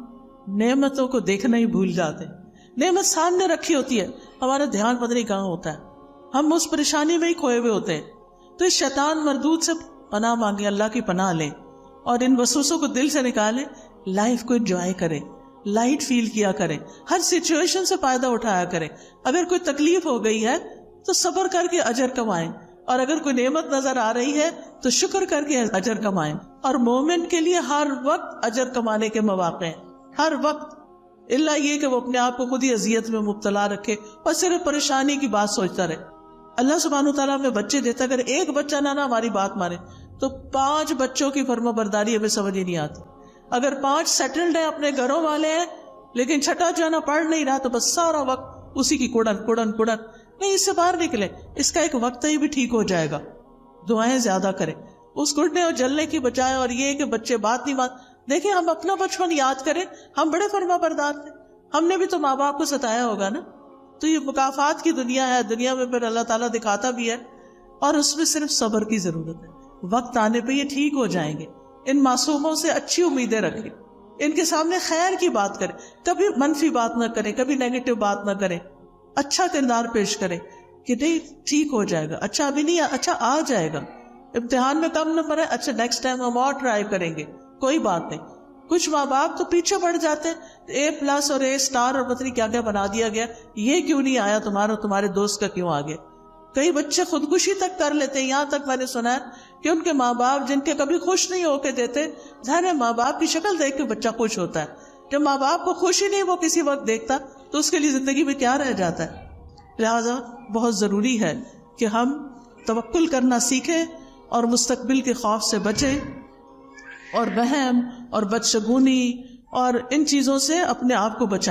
نعمتوں کو دیکھنا ہی بھول جاتے ہیں. نعمت سامنے رکھی ہوتی ہے, ہمارا دھیان پتہ نہیں کہاں ہوتا ہے, ہم اس پریشانی میں ہی کھوئے ہوئے ہوتے ہیں. تو اس شیطان مردود سے پناہ مانگیں, اللہ کی پناہ لیں اور ان وسوسوں کو دل سے نکالیں. لائف کو انجوائے کریں, لائٹ فیل کیا کریں, ہر سچویشن سے فائدہ اٹھایا کریں. اگر کوئی تکلیف ہو گئی ہے تو صبر کر کے اجر کمائیں, اور اگر کوئی نعمت نظر آ رہی ہے تو شکر کر کے اجر کمائیں. اور مومن کے لیے ہر وقت اجر کمانے کے مواقع ہیں, ہر وقت, الا یہ کہ وہ اپنے آپ کو خود ہی اذیت میں مبتلا رکھے اور صرف پریشانی کی بات سوچتا رہے. اللہ سبحانہ وتعالیٰ ہمیں بچے دیتا, اگر ایک بچہ نہ ہماری بات مانے تو 5 بچوں کی فرما برداری ہمیں سمجھ ہی نہیں آتی. اگر 5 سیٹلڈ ہیں, اپنے گھروں والے ہیں, لیکن چھٹا جو ہے نا پڑھ نہیں رہا, تو بس سارا وقت اسی کی کڑن کڑن کڑن. نہیں, اس سے باہر نکلے, اس کا ایک وقت ہی بھی ٹھیک ہو جائے گا. دعائیں زیادہ کریں اس گھٹنے اور جلنے کی بجائے. اور یہ کہ بچے بات نہیں مان, دیکھیں ہم اپنا بچپن یاد کریں, ہم بڑے فرما بردار تھے, ہم نے بھی تو ماں باپ کو ستایا ہوگا نا. تو یہ مکافات کی دنیا ہے, دنیا میں پھر اللہ تعالیٰ دکھاتا بھی ہے, اور اس میں صرف صبر کی ضرورت ہے. وقت آنے پہ یہ ٹھیک ہو جائیں گے. ان معصوموں سے اچھی امیدیں رکھیں, ان کے سامنے خیر کی بات کریں, کبھی منفی بات نہ کریں, کبھی نیگیٹو بات نہ کریں, اچھا کردار پیش کریں کہ نہیں ٹھیک ہو جائے گا, اچھا ابھی نہیں, اچھا آ جائے گا. امتحان میں کم نمبر ہے, اچھا نیکسٹ ٹائم ہم اور ٹرائی کریں گے, کوئی بات نہیں. کچھ ماں باپ تو پیچھے پڑ جاتے ہیں, A+ اور A* اور پتہ نہیں کیا کیا بنا دیا گیا, یہ کیوں نہیں آیا تمہارا, تمہارے دوست کا کیوں آ گیا. کئی بچے خودکشی تک کر لیتے ہیں. یہاں تک میں نے سنا ہے کہ ان کے ماں باپ جن کے کبھی خوش نہیں ہو کے دیتے, ظاہر ہے ماں باپ کی شکل دیکھ کے بچہ خوش ہوتا ہے. جب ماں باپ کو خوش ہی نہیں وہ کسی وقت دیکھتا تو اس کے لیے زندگی میں کیا رہ جاتا ہے. لہذا بہت ضروری ہے کہ ہم توکل کرنا سیکھیں اور مستقبل کے خوف سے بچیں, اور وہم اور بدشگونی اور ان چیزوں سے اپنے آپ کو بچائیں.